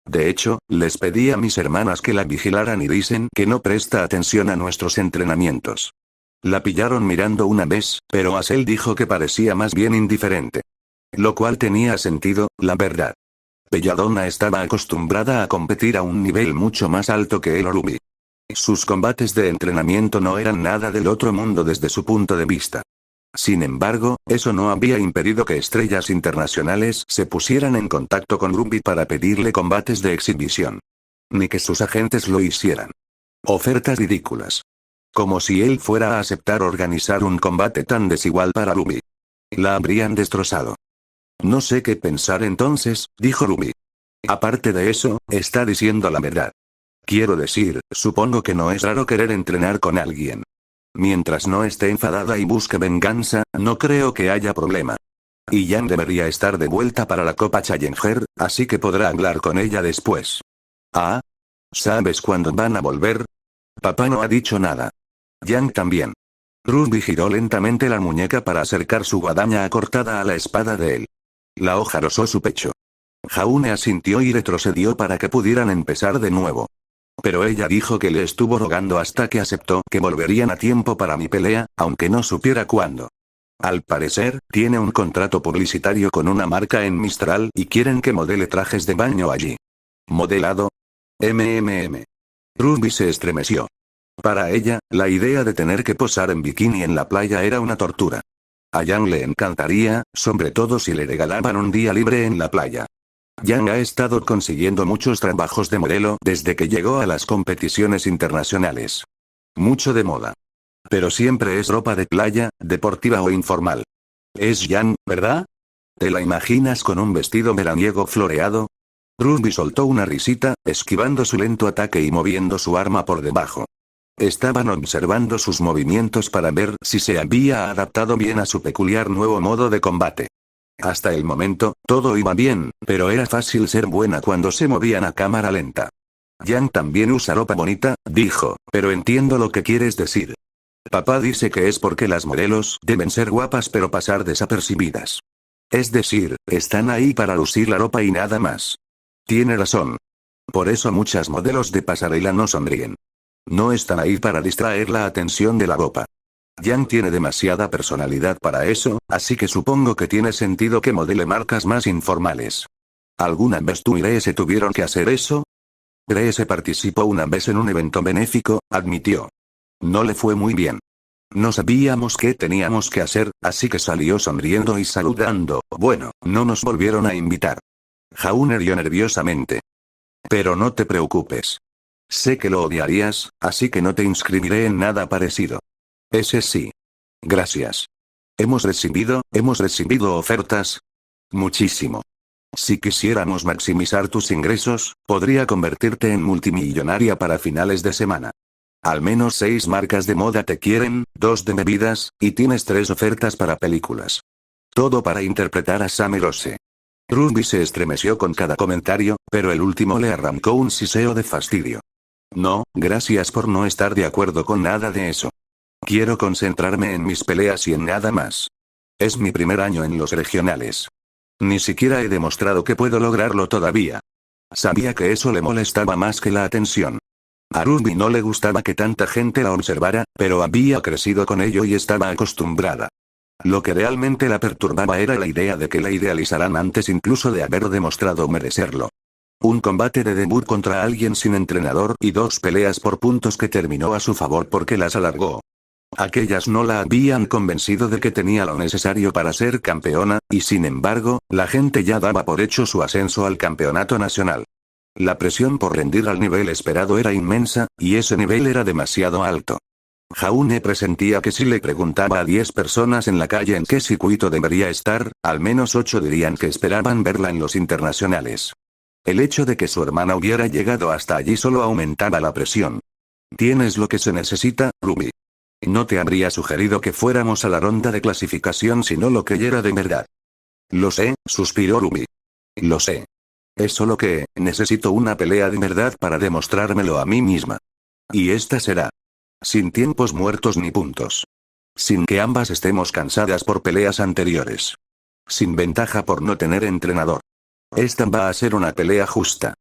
De hecho, les pedí a mis hermanas que la vigilaran y dicen que no presta atención a nuestros entrenamientos. La pillaron mirando una vez, pero Asel dijo que parecía más bien indiferente. Lo cual tenía sentido, la verdad. Belladonna estaba acostumbrada a competir a un nivel mucho más alto que él o Ruby. Sus combates de entrenamiento no eran nada del otro mundo desde su punto de vista. Sin embargo, eso no había impedido que estrellas internacionales se pusieran en contacto con Ruby para pedirle combates de exhibición. Ni que sus agentes lo hicieran. Ofertas ridículas. Como si él fuera a aceptar organizar un combate tan desigual para Ruby. La habrían destrozado. No sé qué pensar entonces, dijo Ruby. Aparte de eso, está diciendo la verdad. Quiero decir, supongo que no es raro querer entrenar con alguien. Mientras no esté enfadada y busque venganza, no creo que haya problema. Y Yang debería estar de vuelta para la Copa Challenger, así que podrá hablar con ella después. Ah. ¿Sabes cuándo van a volver? Papá no ha dicho nada. Yang también. Ruby giró lentamente la muñeca para acercar su guadaña acortada a la espada de él. La hoja rozó su pecho. Jaune asintió y retrocedió para que pudieran empezar de nuevo. Pero ella dijo que le estuvo rogando hasta que aceptó que volverían a tiempo para mi pelea, aunque no supiera cuándo. Al parecer, tiene un contrato publicitario con una marca en Mistral y quieren que modele trajes de baño allí. ¿Modelado? Ruby se estremeció. Para ella, la idea de tener que posar en bikini en la playa era una tortura. A Yang le encantaría, sobre todo si le regalaban un día libre en la playa. Yang ha estado consiguiendo muchos trabajos de modelo desde que llegó a las competiciones internacionales. Mucho de moda. Pero siempre es ropa de playa, deportiva o informal. Es Yang, ¿verdad? ¿Te la imaginas con un vestido veraniego floreado? Ruby soltó una risita, esquivando su lento ataque y moviendo su arma por debajo. Estaban observando sus movimientos para ver si se había adaptado bien a su peculiar nuevo modo de combate. Hasta el momento, todo iba bien, pero era fácil ser buena cuando se movían a cámara lenta. Yang también usa ropa bonita, dijo, pero entiendo lo que quieres decir. Papá dice que es porque las modelos deben ser guapas pero pasar desapercibidas. Es decir, están ahí para lucir la ropa y nada más. Tiene razón. Por eso muchas modelos de pasarela no sonríen. No están ahí para distraer la atención de la ropa. Yang tiene demasiada personalidad para eso, así que supongo que tiene sentido que modele marcas más informales. ¿Alguna vez tú y Grace tuvieron que hacer eso? Grace participó una vez en un evento benéfico, admitió. No le fue muy bien. No sabíamos qué teníamos que hacer, así que salió sonriendo y saludando. Bueno, no nos volvieron a invitar. Jaune rió nerviosamente. Pero no te preocupes. Sé que lo odiarías, así que no te inscribiré en nada parecido. Ese sí. Gracias. Hemos recibido ofertas. Muchísimo. Si quisiéramos maximizar tus ingresos, podría convertirte en multimillonaria para finales de semana. Al menos 6 marcas de moda te quieren, 2 de bebidas, y tienes 3 ofertas para películas. Todo para interpretar a Sam Rose. Ruby se estremeció con cada comentario, pero el último le arrancó un siseo de fastidio. No, gracias por no estar de acuerdo con nada de eso. Quiero concentrarme en mis peleas y en nada más. Es mi primer año en los regionales. Ni siquiera he demostrado que puedo lograrlo todavía. Sabía que eso le molestaba más que la atención. A Ruby no le gustaba que tanta gente la observara, pero había crecido con ello y estaba acostumbrada. Lo que realmente la perturbaba era la idea de que la idealizaran antes incluso de haber demostrado merecerlo. Un combate de debut contra alguien sin entrenador y 2 peleas por puntos que terminó a su favor porque las alargó. Aquellas no la habían convencido de que tenía lo necesario para ser campeona, y sin embargo, la gente ya daba por hecho su ascenso al campeonato nacional. La presión por rendir al nivel esperado era inmensa, y ese nivel era demasiado alto. Jaune presentía que si le preguntaba a 10 personas en la calle en qué circuito debería estar, al menos 8 dirían que esperaban verla en los internacionales. El hecho de que su hermana hubiera llegado hasta allí solo aumentaba la presión. Tienes lo que se necesita, Ruby. No te habría sugerido que fuéramos a la ronda de clasificación si no lo creyera de verdad. Lo sé, suspiró Ruby. Lo sé. Es solo que, necesito una pelea de verdad para demostrármelo a mí misma. Y esta será. Sin tiempos muertos ni puntos. Sin que ambas estemos cansadas por peleas anteriores. Sin ventaja por no tener entrenador. Esta va a ser una pelea justa.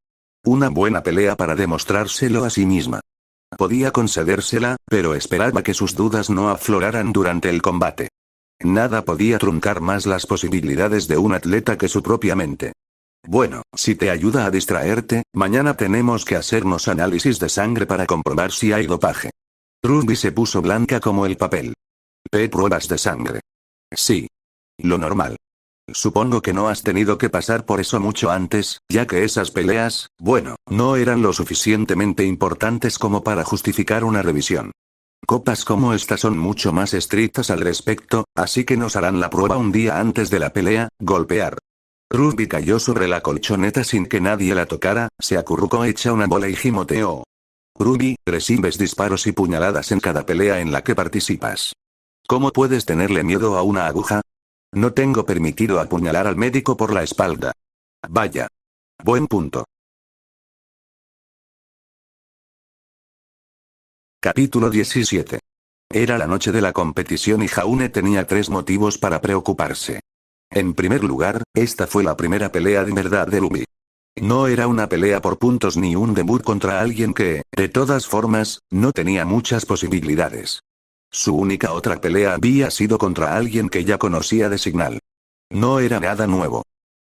Una buena pelea para demostrárselo a sí misma. Podía concedérsela, pero esperaba que sus dudas no afloraran durante el combate. Nada podía truncar más las posibilidades de un atleta que su propia mente. Bueno, si te ayuda a distraerte, mañana tenemos que hacernos análisis de sangre para comprobar si hay dopaje. Ruby se puso blanca como el papel. Pruebas de sangre. Sí. Lo normal. Supongo que no has tenido que pasar por eso mucho antes, ya que esas peleas, bueno, no eran lo suficientemente importantes como para justificar una revisión. Copas como esta son mucho más estrictas al respecto, así que nos harán la prueba un día antes de la pelea, golpear. Ruby cayó sobre la colchoneta sin que nadie la tocara, se acurrucó hecha una bola y gimoteó. Ruby, recibes disparos y puñaladas en cada pelea en la que participas. ¿Cómo puedes tenerle miedo a una aguja? No tengo permitido apuñalar al médico por la espalda. Vaya. Buen punto. Capítulo 17. Era la noche de la competición y Jaune tenía 3 motivos para preocuparse. En primer lugar, esta fue la primera pelea de verdad de Ruby. No era una pelea por puntos ni un debut contra alguien que, de todas formas, no tenía muchas posibilidades. Su única otra pelea había sido contra alguien que ya conocía de Signal. No era nada nuevo.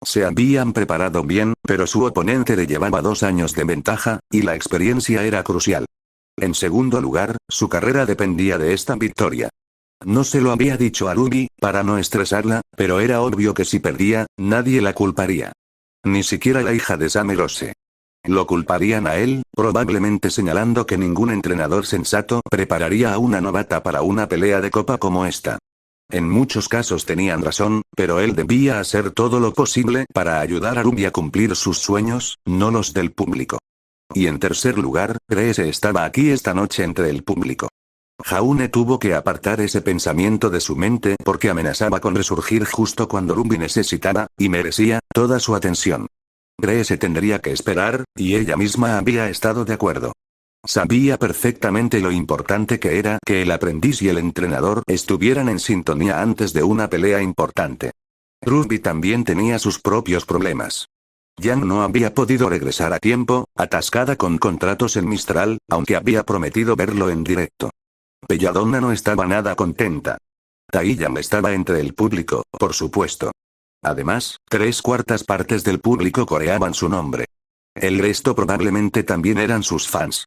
Se habían preparado bien, pero su oponente le llevaba 2 años de ventaja, y la experiencia era crucial. En segundo lugar, su carrera dependía de esta victoria. No se lo había dicho a Ruby, para no estresarla, pero era obvio que si perdía, nadie la culparía. Ni siquiera la hija de Sam Rose. Lo culparían a él, probablemente señalando que ningún entrenador sensato prepararía a una novata para una pelea de copa como esta. En muchos casos tenían razón, pero él debía hacer todo lo posible para ayudar a Ruby a cumplir sus sueños, no los del público. Y en tercer lugar, Grace estaba aquí esta noche entre el público. Jaune tuvo que apartar ese pensamiento de su mente porque amenazaba con resurgir justo cuando Ruby necesitaba, y merecía, toda su atención. Grace tendría que esperar, y ella misma había estado de acuerdo. Sabía perfectamente lo importante que era que el aprendiz y el entrenador estuvieran en sintonía antes de una pelea importante. Ruby también tenía sus propios problemas. Yang no había podido regresar a tiempo, atascada con contratos en Mistral, aunque había prometido verlo en directo. Belladonna no estaba nada contenta. Taiyang estaba entre el público, por supuesto. Además, 3/4 partes del público coreaban su nombre. El resto probablemente también eran sus fans.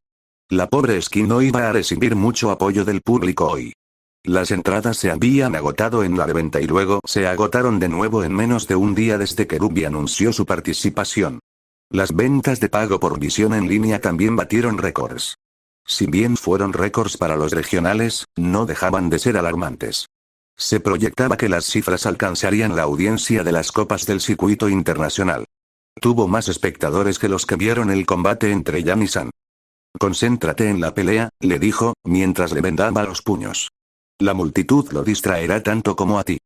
La pobre Skin no iba a recibir mucho apoyo del público hoy. Las entradas se habían agotado en la reventa y luego se agotaron de nuevo en menos de un día desde que Ruby anunció su participación. Las ventas de pago por visión en línea también batieron récords. Si bien fueron récords para los regionales, no dejaban de ser alarmantes. Se proyectaba que las cifras alcanzarían la audiencia de las copas del circuito internacional. Tuvo más espectadores que los que vieron el combate entre Yan y San. Concéntrate en la pelea, le dijo, mientras le vendaba los puños. La multitud lo distraerá tanto como a ti.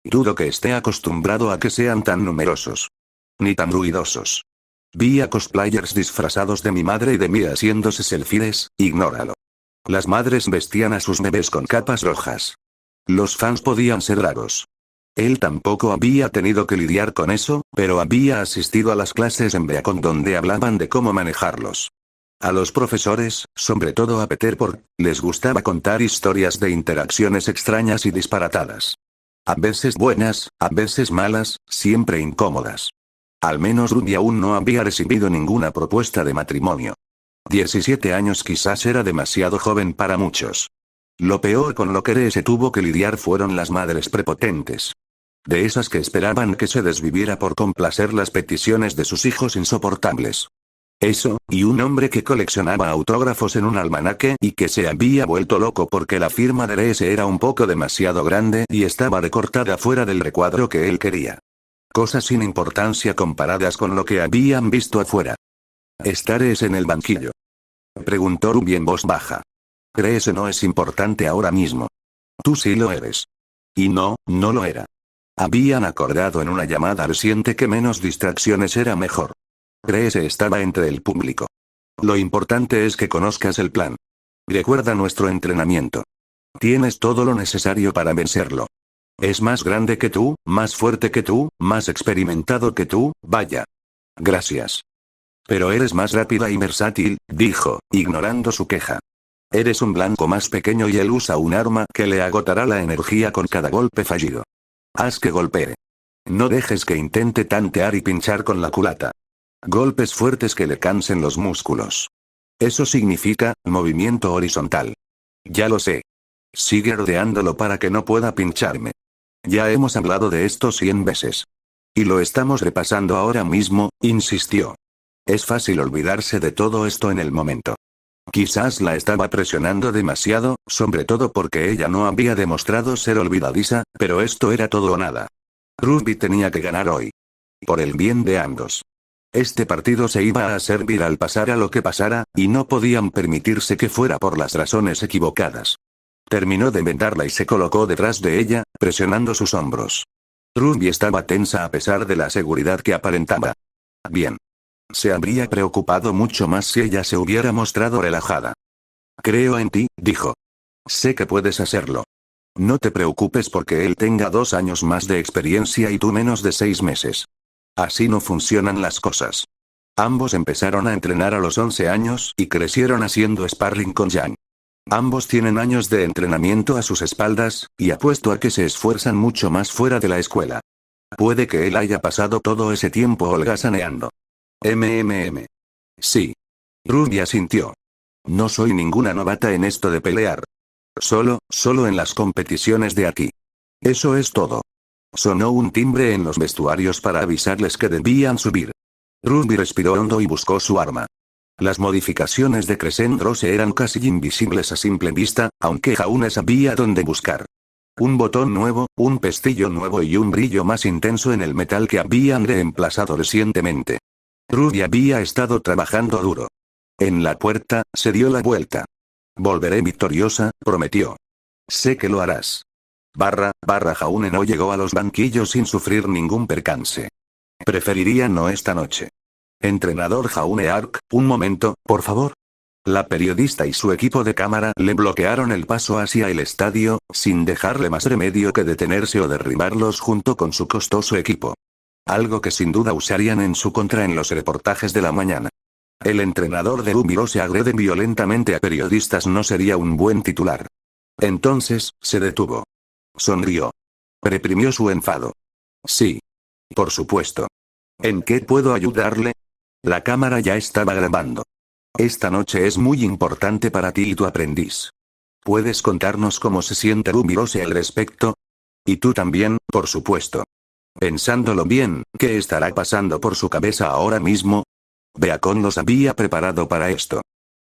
Dudo que esté acostumbrado a que sean tan numerosos. Ni tan ruidosos. Vi a cosplayers disfrazados de mi madre y de mí haciéndose selfies, ignóralo. Las madres vestían a sus bebés con capas rojas. Los fans podían ser raros. Él tampoco había tenido que lidiar con eso, pero había asistido a las clases en Beacon donde hablaban de cómo manejarlos. A los profesores, sobre todo a Peter Pork, les gustaba contar historias de interacciones extrañas y disparatadas. A veces buenas, a veces malas, siempre incómodas. Al menos Ruby aún no había recibido ninguna propuesta de matrimonio. 17 años quizás era demasiado joven para muchos. Lo peor con lo que se tuvo que lidiar fueron las madres prepotentes. De esas que esperaban que se desviviera por complacer las peticiones de sus hijos insoportables. Eso, y un hombre que coleccionaba autógrafos en un almanaque y que se había vuelto loco porque la firma de RS era un poco demasiado grande y estaba recortada fuera del recuadro que él quería. Cosas sin importancia comparadas con lo que habían visto afuera. ¿Estaréis en el banquillo?, preguntó Ruby en voz baja. RS no es importante ahora mismo. Tú sí lo eres. Y no lo era. Habían acordado en una llamada reciente que menos distracciones era mejor. RS estaba entre el público. Lo importante es que conozcas el plan. Recuerda nuestro entrenamiento. Tienes todo lo necesario para vencerlo. Es más grande que tú, más fuerte que tú, más experimentado que tú, vaya. Gracias. Pero eres más rápida y versátil, dijo, ignorando su queja. Eres un blanco más pequeño y él usa un arma que le agotará la energía con cada golpe fallido. Haz que golpee. No dejes que intente tantear y pinchar con la culata. Golpes fuertes que le cansen los músculos. Eso significa, movimiento horizontal. Ya lo sé. Sigue rodeándolo para que no pueda pincharme. Ya hemos hablado de esto 100 veces. Y lo estamos repasando ahora mismo, insistió. Es fácil olvidarse de todo esto en el momento. Quizás la estaba presionando demasiado, sobre todo porque ella no había demostrado ser olvidadiza, pero esto era todo o nada. Ruby tenía que ganar hoy. Por el bien de ambos. Este partido se iba a servir al pasara lo que pasara, y no podían permitirse que fuera por las razones equivocadas. Terminó de vendarla y se colocó detrás de ella, presionando sus hombros. Ruby estaba tensa a pesar de la seguridad que aparentaba. Bien. Se habría preocupado mucho más si ella se hubiera mostrado relajada. Creo en ti, dijo. Sé que puedes hacerlo. No te preocupes porque él tenga 2 años más de experiencia y tú menos de 6 meses. Así no funcionan las cosas. Ambos empezaron a entrenar a los 11 años y crecieron haciendo sparring con Yang. Ambos tienen años de entrenamiento a sus espaldas, y apuesto a que se esfuerzan mucho más fuera de la escuela. Puede que él haya pasado todo ese tiempo holgazaneando. Sí. Ruby asintió. No soy ninguna novata en esto de pelear. Solo en las competiciones de aquí. Eso es todo. Sonó un timbre en los vestuarios para avisarles que debían subir. Ruby respiró hondo y buscó su arma. Las modificaciones de Crescent Rose eran casi invisibles a simple vista, aunque Jaune sabía dónde buscar. Un botón nuevo, un pestillo nuevo y un brillo más intenso en el metal que habían reemplazado recientemente. Ruby había estado trabajando duro. En la puerta, se dio la vuelta. Volveré victoriosa, prometió. Sé que lo harás. Jaune no llegó a los banquillos sin sufrir ningún percance. Preferiría no esta noche. Entrenador Jaune Arc, un momento, por favor. La periodista y su equipo de cámara le bloquearon el paso hacia el estadio, sin dejarle más remedio que detenerse o derribarlos junto con su costoso equipo. Algo que sin duda usarían en su contra en los reportajes de la mañana. El entrenador de Ruby Rose agrede violentamente a periodistas no sería un buen titular. Entonces, se detuvo. Sonrió. Reprimió su enfado. Sí. Por supuesto. ¿En qué puedo ayudarle? La cámara ya estaba grabando. Esta noche es muy importante para ti y tu aprendiz. ¿Puedes contarnos cómo se siente Ruby Rose al respecto? Y tú también, por supuesto. Pensándolo bien, ¿qué estará pasando por su cabeza ahora mismo? Beacon los había preparado para esto.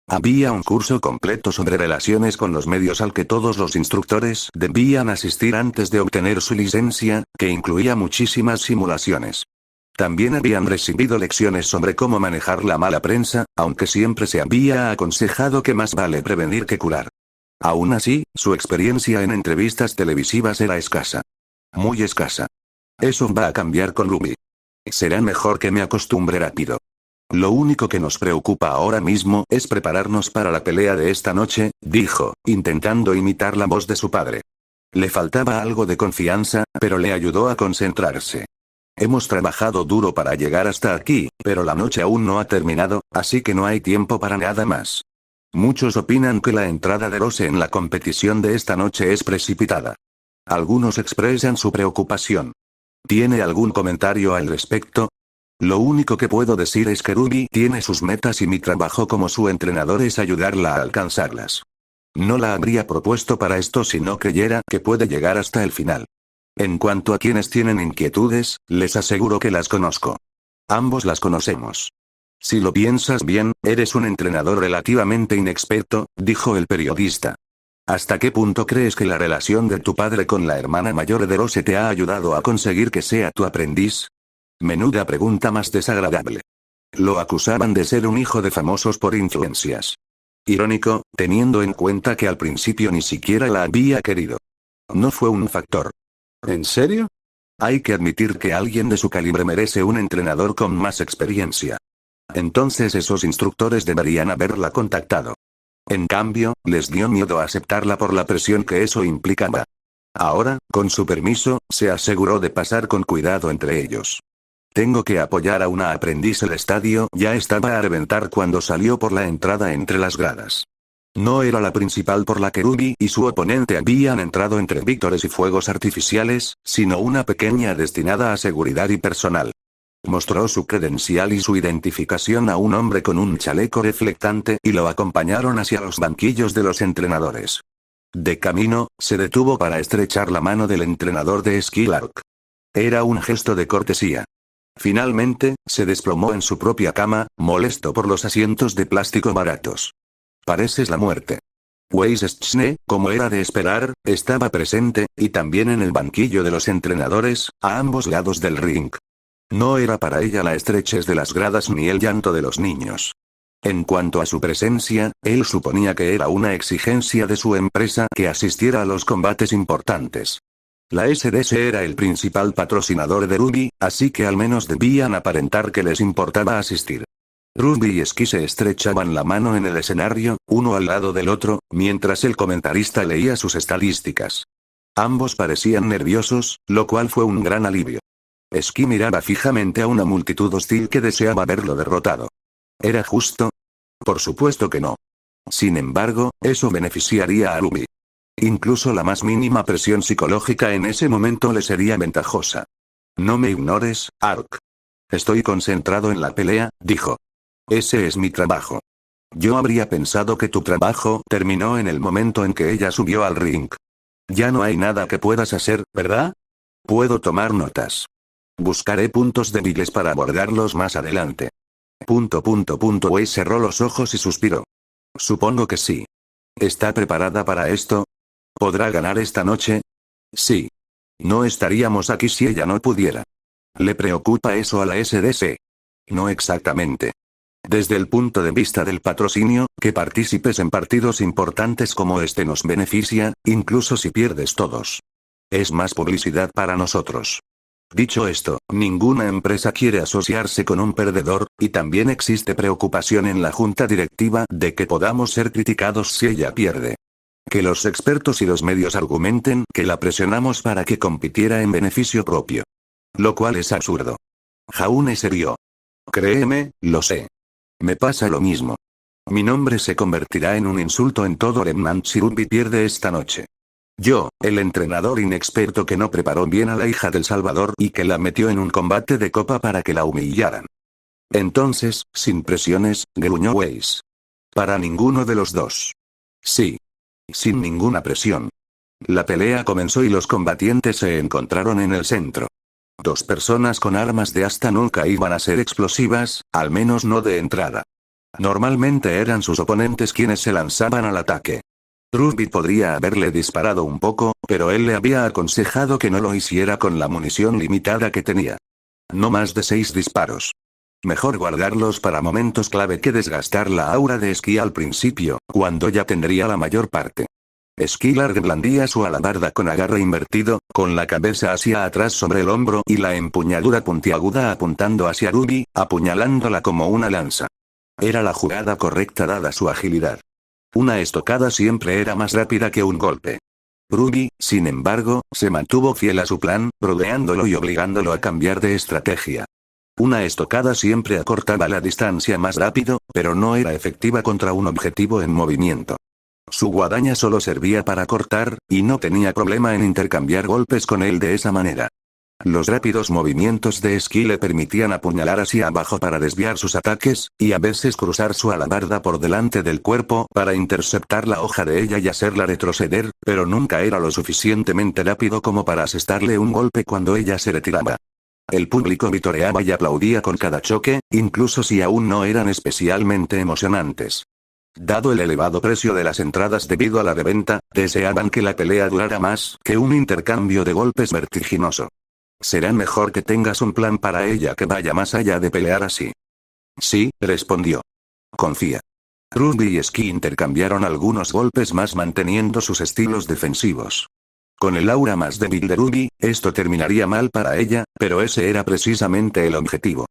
Había un curso completo sobre relaciones con los medios al que todos los instructores debían asistir antes de obtener su licencia, que incluía muchísimas simulaciones. También habían recibido lecciones sobre cómo manejar la mala prensa, aunque siempre se había aconsejado que más vale prevenir que curar. Aún así, su experiencia en entrevistas televisivas era escasa. Muy escasa. Eso va a cambiar con Ruby. Será mejor que me acostumbre rápido. Lo único que nos preocupa ahora mismo es prepararnos para la pelea de esta noche, dijo, intentando imitar la voz de su padre. Le faltaba algo de confianza, pero le ayudó a concentrarse. Hemos trabajado duro para llegar hasta aquí, pero la noche aún no ha terminado, así que no hay tiempo para nada más. Muchos opinan que la entrada de Rose en la competición de esta noche es precipitada. Algunos expresan su preocupación. ¿Tiene algún comentario al respecto? Lo único que puedo decir es que Ruby tiene sus metas y mi trabajo como su entrenador es ayudarla a alcanzarlas. No la habría propuesto para esto si no creyera que puede llegar hasta el final. En cuanto a quienes tienen inquietudes, les aseguro que las conozco. Ambos las conocemos. Si lo piensas bien, eres un entrenador relativamente inexperto, dijo el periodista. ¿Hasta qué punto crees que la relación de tu padre con la hermana mayor de Rose te ha ayudado a conseguir que sea tu aprendiz? Menuda pregunta más desagradable. Lo acusaban de ser un hijo de famosos por influencias. Irónico, teniendo en cuenta que al principio ni siquiera la había querido. No fue un factor. ¿En serio? Hay que admitir que alguien de su calibre merece un entrenador con más experiencia. Entonces esos instructores deberían haberla contactado. En cambio, les dio miedo aceptarla por la presión que eso implicaba. Ahora, con su permiso, se aseguró de pasar con cuidado entre ellos. Tengo que apoyar a una aprendiz. El estadio ya estaba a reventar cuando salió por la entrada entre las gradas. No era la principal por la que Ruby y su oponente habían entrado entre vítores y fuegos artificiales, sino una pequeña destinada a seguridad y personal. Mostró su credencial y su identificación a un hombre con un chaleco reflectante y lo acompañaron hacia los banquillos de los entrenadores. De camino, se detuvo para estrechar la mano del entrenador de esquí Lark. Era un gesto de cortesía. Finalmente, se desplomó en su propia cama, molesto por los asientos de plástico baratos. Pareces la muerte. Weiss Schne, como era de esperar, estaba presente, y también en el banquillo de los entrenadores, a ambos lados del ring. No era para ella la estrechez de las gradas ni el llanto de los niños. En cuanto a su presencia, él suponía que era una exigencia de su empresa que asistiera a los combates importantes. La SDS era el principal patrocinador de Ruby, así que al menos debían aparentar que les importaba asistir. Ruby y Ski se estrechaban la mano en el escenario, uno al lado del otro, mientras el comentarista leía sus estadísticas. Ambos parecían nerviosos, lo cual fue un gran alivio. Ski miraba fijamente a una multitud hostil que deseaba verlo derrotado. ¿Era justo? Por supuesto que no. Sin embargo, eso beneficiaría a Ruby. Incluso la más mínima presión psicológica en ese momento le sería ventajosa. No me ignores, Ark. Estoy concentrado en la pelea, dijo. Ese es mi trabajo. Yo habría pensado que tu trabajo terminó en el momento en que ella subió al ring. Ya no hay nada que puedas hacer, ¿verdad? Puedo tomar notas. Buscaré puntos débiles para abordarlos más adelante. Weiss cerró los ojos y suspiró. Supongo que sí. ¿Está preparada para esto? ¿Podrá ganar esta noche? Sí. No estaríamos aquí si ella no pudiera. ¿Le preocupa eso a la SDS? No exactamente. Desde el punto de vista del patrocinio, que participes en partidos importantes como este nos beneficia, incluso si pierdes todos. Es más publicidad para nosotros. Dicho esto, ninguna empresa quiere asociarse con un perdedor, y también existe preocupación en la junta directiva de que podamos ser criticados si ella pierde. Que los expertos y los medios argumenten que la presionamos para que compitiera en beneficio propio. Lo cual es absurdo. Jaune se rió. Créeme, lo sé. Me pasa lo mismo. Mi nombre se convertirá en un insulto en todo Remnant si Ruby pierde esta noche. Yo, el entrenador inexperto que no preparó bien a la hija del Salvador y que la metió en un combate de copa para que la humillaran. Entonces, sin presiones, gruñó Weiss. Para ninguno de los dos. Sí. Sin ninguna presión. La pelea comenzó y los combatientes se encontraron en el centro. Dos personas con armas de asta nunca iban a ser explosivas, al menos no de entrada. Normalmente eran sus oponentes quienes se lanzaban al ataque. Ruby podría haberle disparado un poco, pero él le había aconsejado que no lo hiciera con la munición limitada que tenía. No más de 6 disparos. Mejor guardarlos para momentos clave que desgastar la aura de Esquí al principio, cuando ya tendría la mayor parte. Skillard blandía su alabarda con agarre invertido, con la cabeza hacia atrás sobre el hombro y la empuñadura puntiaguda apuntando hacia Ruby, apuñalándola como una lanza. Era la jugada correcta dada su agilidad. Una estocada siempre era más rápida que un golpe. Ruby, sin embargo, se mantuvo fiel a su plan, rodeándolo y obligándolo a cambiar de estrategia. Una estocada siempre acortaba la distancia más rápido, pero no era efectiva contra un objetivo en movimiento. Su guadaña solo servía para cortar, y no tenía problema en intercambiar golpes con él de esa manera. Los rápidos movimientos de esquí le permitían apuñalar hacia abajo para desviar sus ataques, y a veces cruzar su alabarda por delante del cuerpo para interceptar la hoja de ella y hacerla retroceder, pero nunca era lo suficientemente rápido como para asestarle un golpe cuando ella se retiraba. El público vitoreaba y aplaudía con cada choque, incluso si aún no eran especialmente emocionantes. Dado el elevado precio de las entradas debido a la reventa, deseaban que la pelea durara más que un intercambio de golpes vertiginoso. Será mejor que tengas un plan para ella que vaya más allá de pelear así. Sí, respondió. Confía. Ruby y Esquí intercambiaron algunos golpes más manteniendo sus estilos defensivos. Con el aura más débil de Ruby, esto terminaría mal para ella, pero ese era precisamente el objetivo.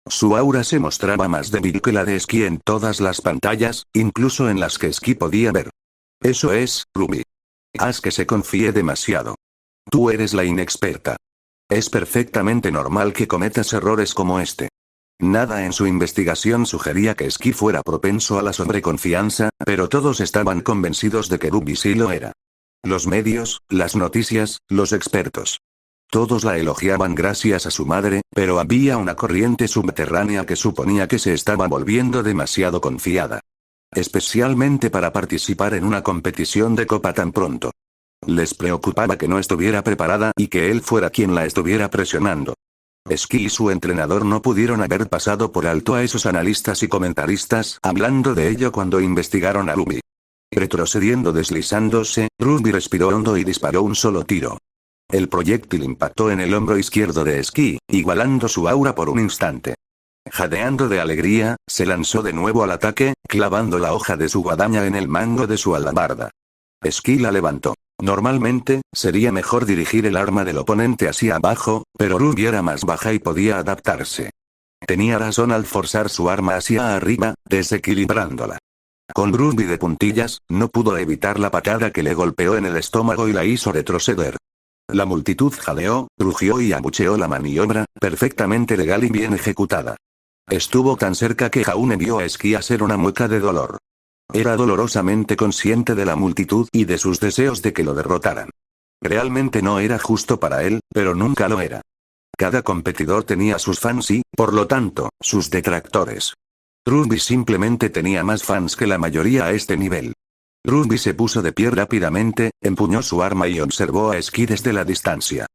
Su aura se mostraba más débil que la de Esquí en todas las pantallas, incluso en las que Esquí podía ver. Eso es, Ruby. Haz que se confíe demasiado. Tú eres la inexperta. Es perfectamente normal que cometas errores como este. Nada en su investigación sugería que Esquí fuera propenso a la sobreconfianza, pero todos estaban convencidos de que Ruby sí lo era. Los medios, las noticias, los expertos. Todos la elogiaban gracias a su madre, pero había una corriente subterránea que suponía que se estaba volviendo demasiado confiada. Especialmente para participar en una competición de copa tan pronto. Les preocupaba que no estuviera preparada y que él fuera quien la estuviera presionando. Esquí y su entrenador no pudieron haber pasado por alto a esos analistas y comentaristas hablando de ello cuando investigaron a Ruby. Retrocediendo deslizándose, Ruby respiró hondo y disparó un solo tiro. El proyectil impactó en el hombro izquierdo de Esquí, igualando su aura por un instante. Jadeando de alegría, se lanzó de nuevo al ataque, clavando la hoja de su guadaña en el mango de su alabarda. Esquí la levantó. Normalmente, sería mejor dirigir el arma del oponente hacia abajo, pero Ruby era más baja y podía adaptarse. Tenía razón al forzar su arma hacia arriba, desequilibrándola. Con Ruby de puntillas, no pudo evitar la patada que le golpeó en el estómago y la hizo retroceder. La multitud jadeó, rugió y abucheó la maniobra, perfectamente legal y bien ejecutada. Estuvo tan cerca que Jaune vio a Esquí hacer una mueca de dolor. Era dolorosamente consciente de la multitud y de sus deseos de que lo derrotaran. Realmente no era justo para él, pero nunca lo era. Cada competidor tenía sus fans y, por lo tanto, sus detractores. Ruby simplemente tenía más fans que la mayoría a este nivel. Ruby se puso de pie rápidamente, empuñó su arma y observó a Esquí desde la distancia.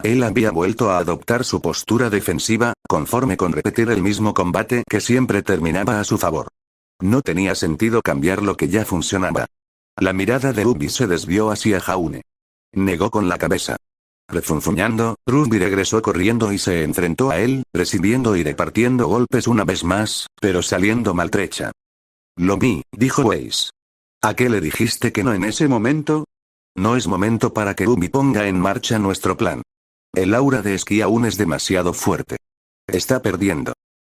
Él había vuelto a adoptar su postura defensiva, conforme con repetir el mismo combate que siempre terminaba a su favor. No tenía sentido cambiar lo que ya funcionaba. La mirada de Ruby se desvió hacia Jaune. Negó con la cabeza. Refunfuñando, Ruby regresó corriendo y se enfrentó a él, recibiendo y repartiendo golpes una vez más, pero saliendo maltrecha. Lo vi, dijo Weiss. ¿A qué le dijiste que no en ese momento? No es momento para que Ruby ponga en marcha nuestro plan. El aura de esquí aún es demasiado fuerte. Está perdiendo.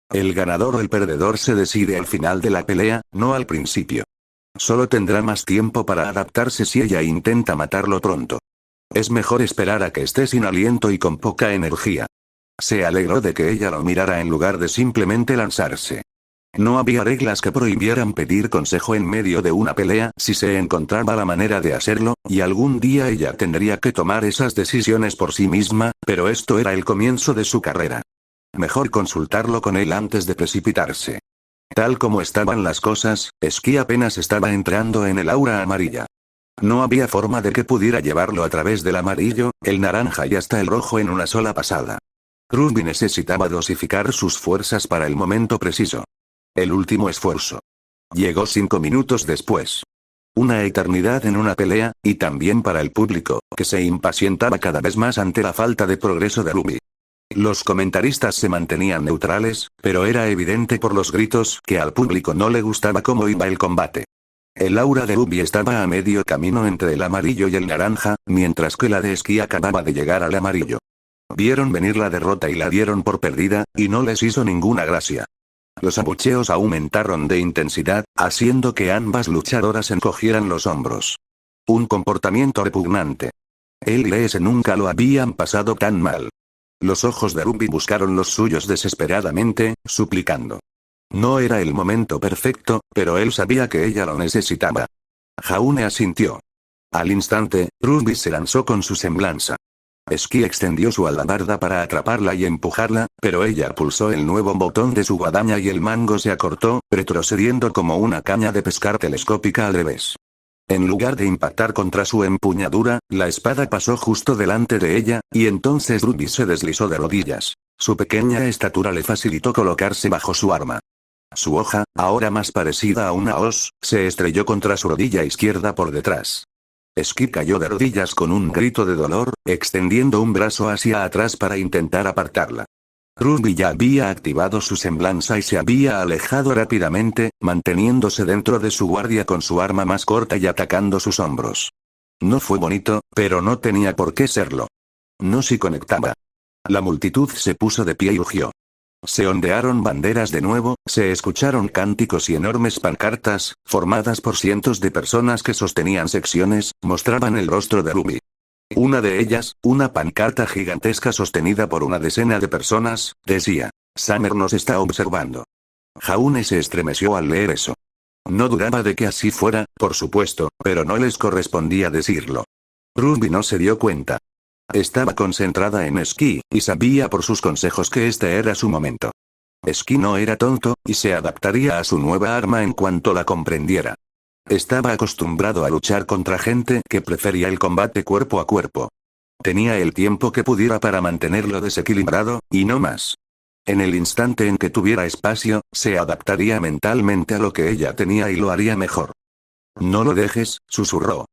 El ganador o el perdedor se decide al final de la pelea, no al principio. Solo tendrá más tiempo para adaptarse si ella intenta matarlo pronto. Es mejor esperar a que esté sin aliento y con poca energía. Se alegró de que ella lo mirara en lugar de simplemente lanzarse. No había reglas que prohibieran pedir consejo en medio de una pelea si se encontraba la manera de hacerlo, y algún día ella tendría que tomar esas decisiones por sí misma, pero esto era el comienzo de su carrera. Mejor consultarlo con él antes de precipitarse. Tal como estaban las cosas, Esquí apenas estaba entrando en el aura amarilla. No había forma de que pudiera llevarlo a través del amarillo, el naranja y hasta el rojo en una sola pasada. Ruby necesitaba dosificar sus fuerzas para el momento preciso. El último esfuerzo. Llegó 5 minutos después. Una eternidad en una pelea, y también para el público, que se impacientaba cada vez más ante la falta de progreso de Ruby. Los comentaristas se mantenían neutrales, pero era evidente por los gritos que al público no le gustaba cómo iba el combate. El aura de Ruby estaba a medio camino entre el amarillo y el naranja, mientras que la de Esquí acababa de llegar al amarillo. Vieron venir la derrota y la dieron por perdida, y no les hizo ninguna gracia. Los abucheos aumentaron de intensidad, haciendo que ambas luchadoras encogieran los hombros. Un comportamiento repugnante. Él y Leese nunca lo habían pasado tan mal. Los ojos de Ruby buscaron los suyos desesperadamente, suplicando. No era el momento perfecto, pero él sabía que ella lo necesitaba. Jaune asintió. Al instante, Ruby se lanzó con su semblanza. Esquí extendió su alabarda para atraparla y empujarla, pero ella pulsó el nuevo botón de su guadaña y el mango se acortó, retrocediendo como una caña de pescar telescópica al revés. En lugar de impactar contra su empuñadura, la espada pasó justo delante de ella, y entonces Ruby se deslizó de rodillas. Su pequeña estatura le facilitó colocarse bajo su arma. Su hoja, ahora más parecida a una hoz, se estrelló contra su rodilla izquierda por detrás. Esquí cayó de rodillas con un grito de dolor, extendiendo un brazo hacia atrás para intentar apartarla. Ruby ya había activado su semblanza y se había alejado rápidamente, manteniéndose dentro de su guardia con su arma más corta y atacando sus hombros. No fue bonito, pero no tenía por qué serlo. No si conectaba. La multitud se puso de pie y rugió. Se ondearon banderas de nuevo, se escucharon cánticos y enormes pancartas, formadas por cientos de personas que sostenían secciones, mostraban el rostro de Ruby. Una de ellas, una pancarta gigantesca sostenida por una decena de personas, decía: Summer nos está observando. Jaune se estremeció al leer eso. No dudaba de que así fuera, por supuesto, pero no les correspondía decirlo. Ruby no se dio cuenta. Estaba concentrada en Esquí, y sabía por sus consejos que este era su momento. Esquí no era tonto, y se adaptaría a su nueva arma en cuanto la comprendiera. Estaba acostumbrado a luchar contra gente que prefería el combate cuerpo a cuerpo. Tenía el tiempo que pudiera para mantenerlo desequilibrado, y no más. En el instante en que tuviera espacio, se adaptaría mentalmente a lo que ella tenía y lo haría mejor. No lo dejes, susurró.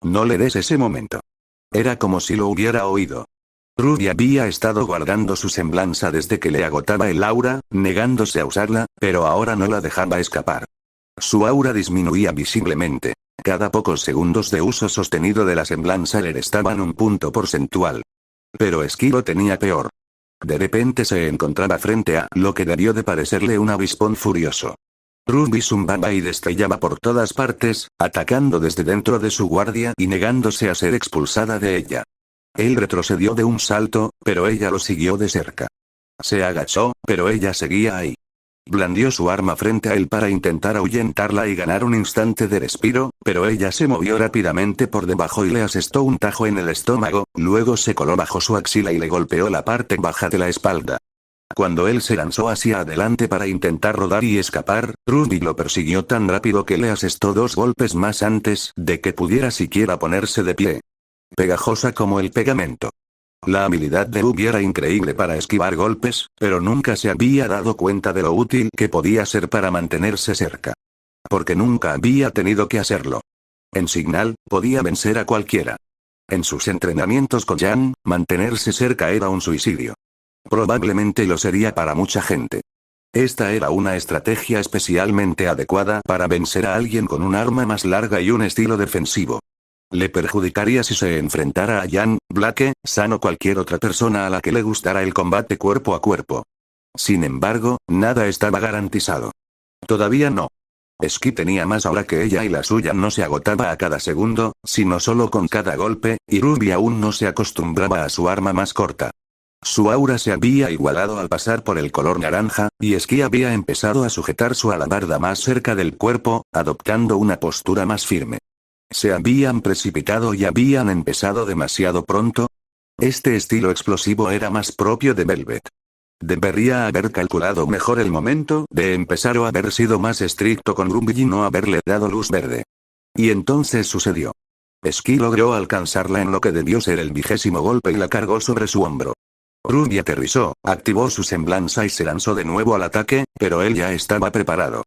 No le des ese momento. Era como si lo hubiera oído. Ruby había estado guardando su semblanza desde que le agotaba el aura, negándose a usarla, pero ahora no la dejaba escapar. Su aura disminuía visiblemente. Cada pocos segundos de uso sostenido de la semblanza le restaban un punto porcentual. Pero Esquí lo tenía peor. De repente se encontraba frente a lo que debió de parecerle un avispón furioso. Ruby zumbaba y destellaba por todas partes, atacando desde dentro de su guardia y negándose a ser expulsada de ella. Él retrocedió de un salto, pero ella lo siguió de cerca. Se agachó, pero ella seguía ahí. Blandió su arma frente a él para intentar ahuyentarla y ganar un instante de respiro, pero ella se movió rápidamente por debajo y le asestó un tajo en el estómago, luego se coló bajo su axila y le golpeó la parte baja de la espalda. Cuando él se lanzó hacia adelante para intentar rodar y escapar, Ruby lo persiguió tan rápido que le asestó 2 golpes más antes de que pudiera siquiera ponerse de pie. Pegajosa como el pegamento. La habilidad de Ruby era increíble para esquivar golpes, pero nunca se había dado cuenta de lo útil que podía ser para mantenerse cerca. Porque nunca había tenido que hacerlo. En Signal, podía vencer a cualquiera. En sus entrenamientos con Jan, mantenerse cerca era un suicidio. Probablemente lo sería para mucha gente. Esta era una estrategia especialmente adecuada para vencer a alguien con un arma más larga y un estilo defensivo. Le perjudicaría si se enfrentara a Jan, Blake, San o cualquier otra persona a la que le gustara el combate cuerpo a cuerpo. Sin embargo, nada estaba garantizado. Todavía no. Ski tenía más aura que ella y la suya no se agotaba a cada segundo, sino solo con cada golpe, y Ruby aún no se acostumbraba a su arma más corta. Su aura se había igualado al pasar por el color naranja, y Ski había empezado a sujetar su alabarda más cerca del cuerpo, adoptando una postura más firme. ¿Se habían precipitado y habían empezado demasiado pronto? Este estilo explosivo era más propio de Velvet. Debería haber calculado mejor el momento de empezar o haber sido más estricto con Ruby y no haberle dado luz verde. Y entonces sucedió. Ski logró alcanzarla en lo que debió ser el 20º golpe y la cargó sobre su hombro. Ruby aterrizó, activó su semblanza y se lanzó de nuevo al ataque, pero él ya estaba preparado.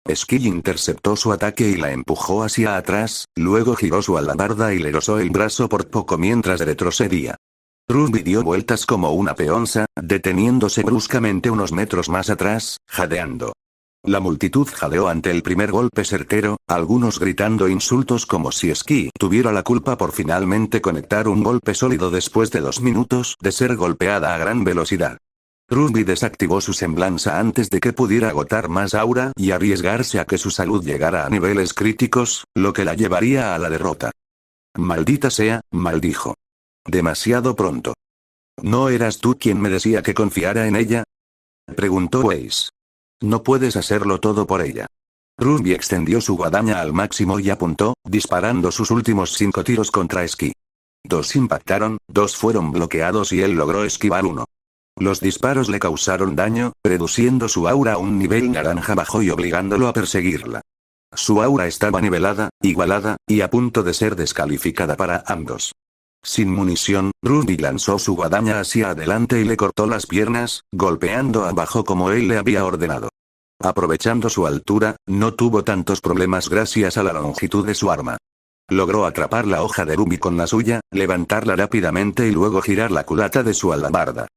Ski interceptó su ataque y la empujó hacia atrás, luego giró su alabarda y le rozó el brazo por poco mientras retrocedía. Ruby dio vueltas como una peonza, deteniéndose bruscamente unos metros más atrás, jadeando. La multitud jadeó ante el primer golpe certero, algunos gritando insultos como si Ski tuviera la culpa por finalmente conectar un golpe sólido después de 2 minutos de ser golpeada a gran velocidad. Ruby desactivó su semblanza antes de que pudiera agotar más aura y arriesgarse a que su salud llegara a niveles críticos, lo que la llevaría a la derrota. «Maldita sea», maldijo. «Demasiado pronto». «¿No eras tú quien me decía que confiara en ella?», preguntó Weiss. «No puedes hacerlo todo por ella». Ruby extendió su guadaña al máximo y apuntó, disparando sus últimos 5 tiros contra Ski. 2 impactaron, 2 fueron bloqueados y él logró esquivar 1. Los disparos le causaron daño, reduciendo su aura a un nivel naranja bajo y obligándolo a perseguirla. Su aura estaba nivelada, igualada, y a punto de ser descalificada para ambos. Sin munición, Ruby lanzó su guadaña hacia adelante y le cortó las piernas, golpeando abajo como él le había ordenado. Aprovechando su altura, no tuvo tantos problemas gracias a la longitud de su arma. Logró atrapar la hoja de Ruby con la suya, levantarla rápidamente y luego girar la culata de su alabarda.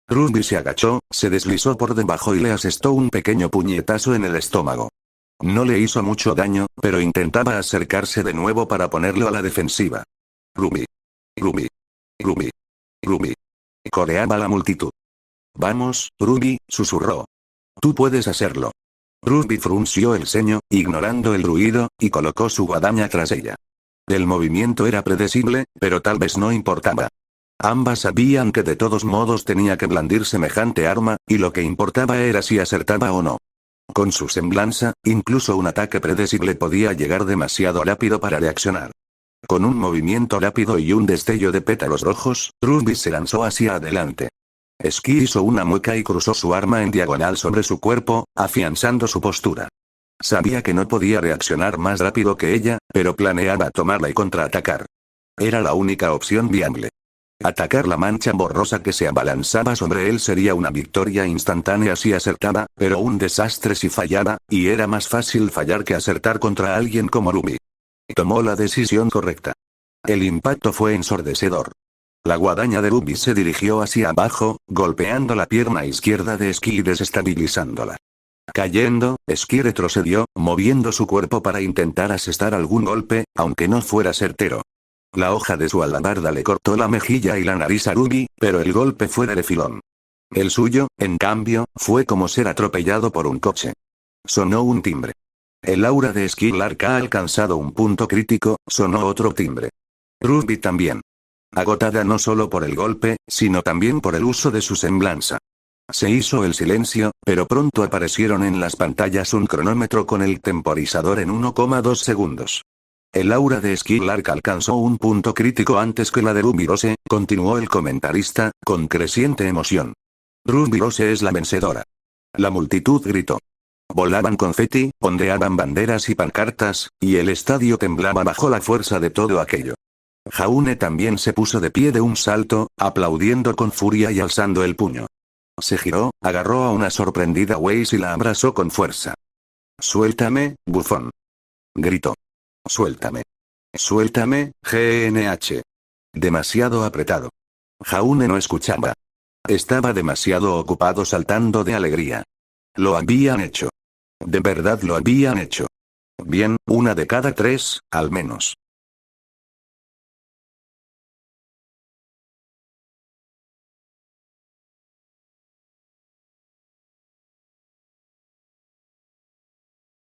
Ruby se agachó, se deslizó por debajo y le asestó un pequeño puñetazo en el estómago. No le hizo mucho daño, pero intentaba acercarse de nuevo para ponerlo a la defensiva. «Ruby. Ruby. Ruby. Ruby», coreaba la multitud. «Vamos, Ruby», susurró. «Tú puedes hacerlo». Ruby frunció el ceño, ignorando el ruido, y colocó su guadaña tras ella. El movimiento era predecible, pero tal vez no importaba. Ambas sabían que de todos modos tenía que blandir semejante arma, y lo que importaba era si acertaba o no. Con su semblanza, incluso un ataque predecible podía llegar demasiado rápido para reaccionar. Con un movimiento rápido y un destello de pétalos rojos, Ruby se lanzó hacia adelante. Ski hizo una mueca y cruzó su arma en diagonal sobre su cuerpo, afianzando su postura. Sabía que no podía reaccionar más rápido que ella, pero planeaba tomarla y contraatacar. Era la única opción viable. Atacar la mancha borrosa que se abalanzaba sobre él sería una victoria instantánea si acertaba, pero un desastre si fallaba, y era más fácil fallar que acertar contra alguien como Ruby. Tomó la decisión correcta. El impacto fue ensordecedor. La guadaña de Ruby se dirigió hacia abajo, golpeando la pierna izquierda de Ski y desestabilizándola. Cayendo, Ski retrocedió, moviendo su cuerpo para intentar asestar algún golpe, aunque no fuera certero. La hoja de su alabarda le cortó la mejilla y la nariz a Ruby, pero el golpe fue de refilón. El suyo, en cambio, fue como ser atropellado por un coche. Sonó un timbre. El aura de Ski Lark ha alcanzado un punto crítico, sonó otro timbre. Ruby también. Agotada no solo por el golpe, sino también por el uso de su semblanza. Se hizo el silencio, pero pronto aparecieron en las pantallas un cronómetro con el temporizador en 1,2 segundos. El aura de Ski Lark alcanzó un punto crítico antes que la de Ruby Rose, continuó el comentarista, con creciente emoción. Ruby Rose es la vencedora. La multitud gritó. Volaban confeti, ondeaban banderas y pancartas, y el estadio temblaba bajo la fuerza de todo aquello. Jaune también se puso de pie de un salto, aplaudiendo con furia y alzando el puño. Se giró, agarró a una sorprendida Weiss y la abrazó con fuerza. «Suéltame, bufón», gritó. «Suéltame. Suéltame, GNH». Demasiado apretado. Jaune no escuchaba. Estaba demasiado ocupado saltando de alegría. Lo habían hecho. De verdad lo habían hecho. Bien, 1 de cada 3, al menos.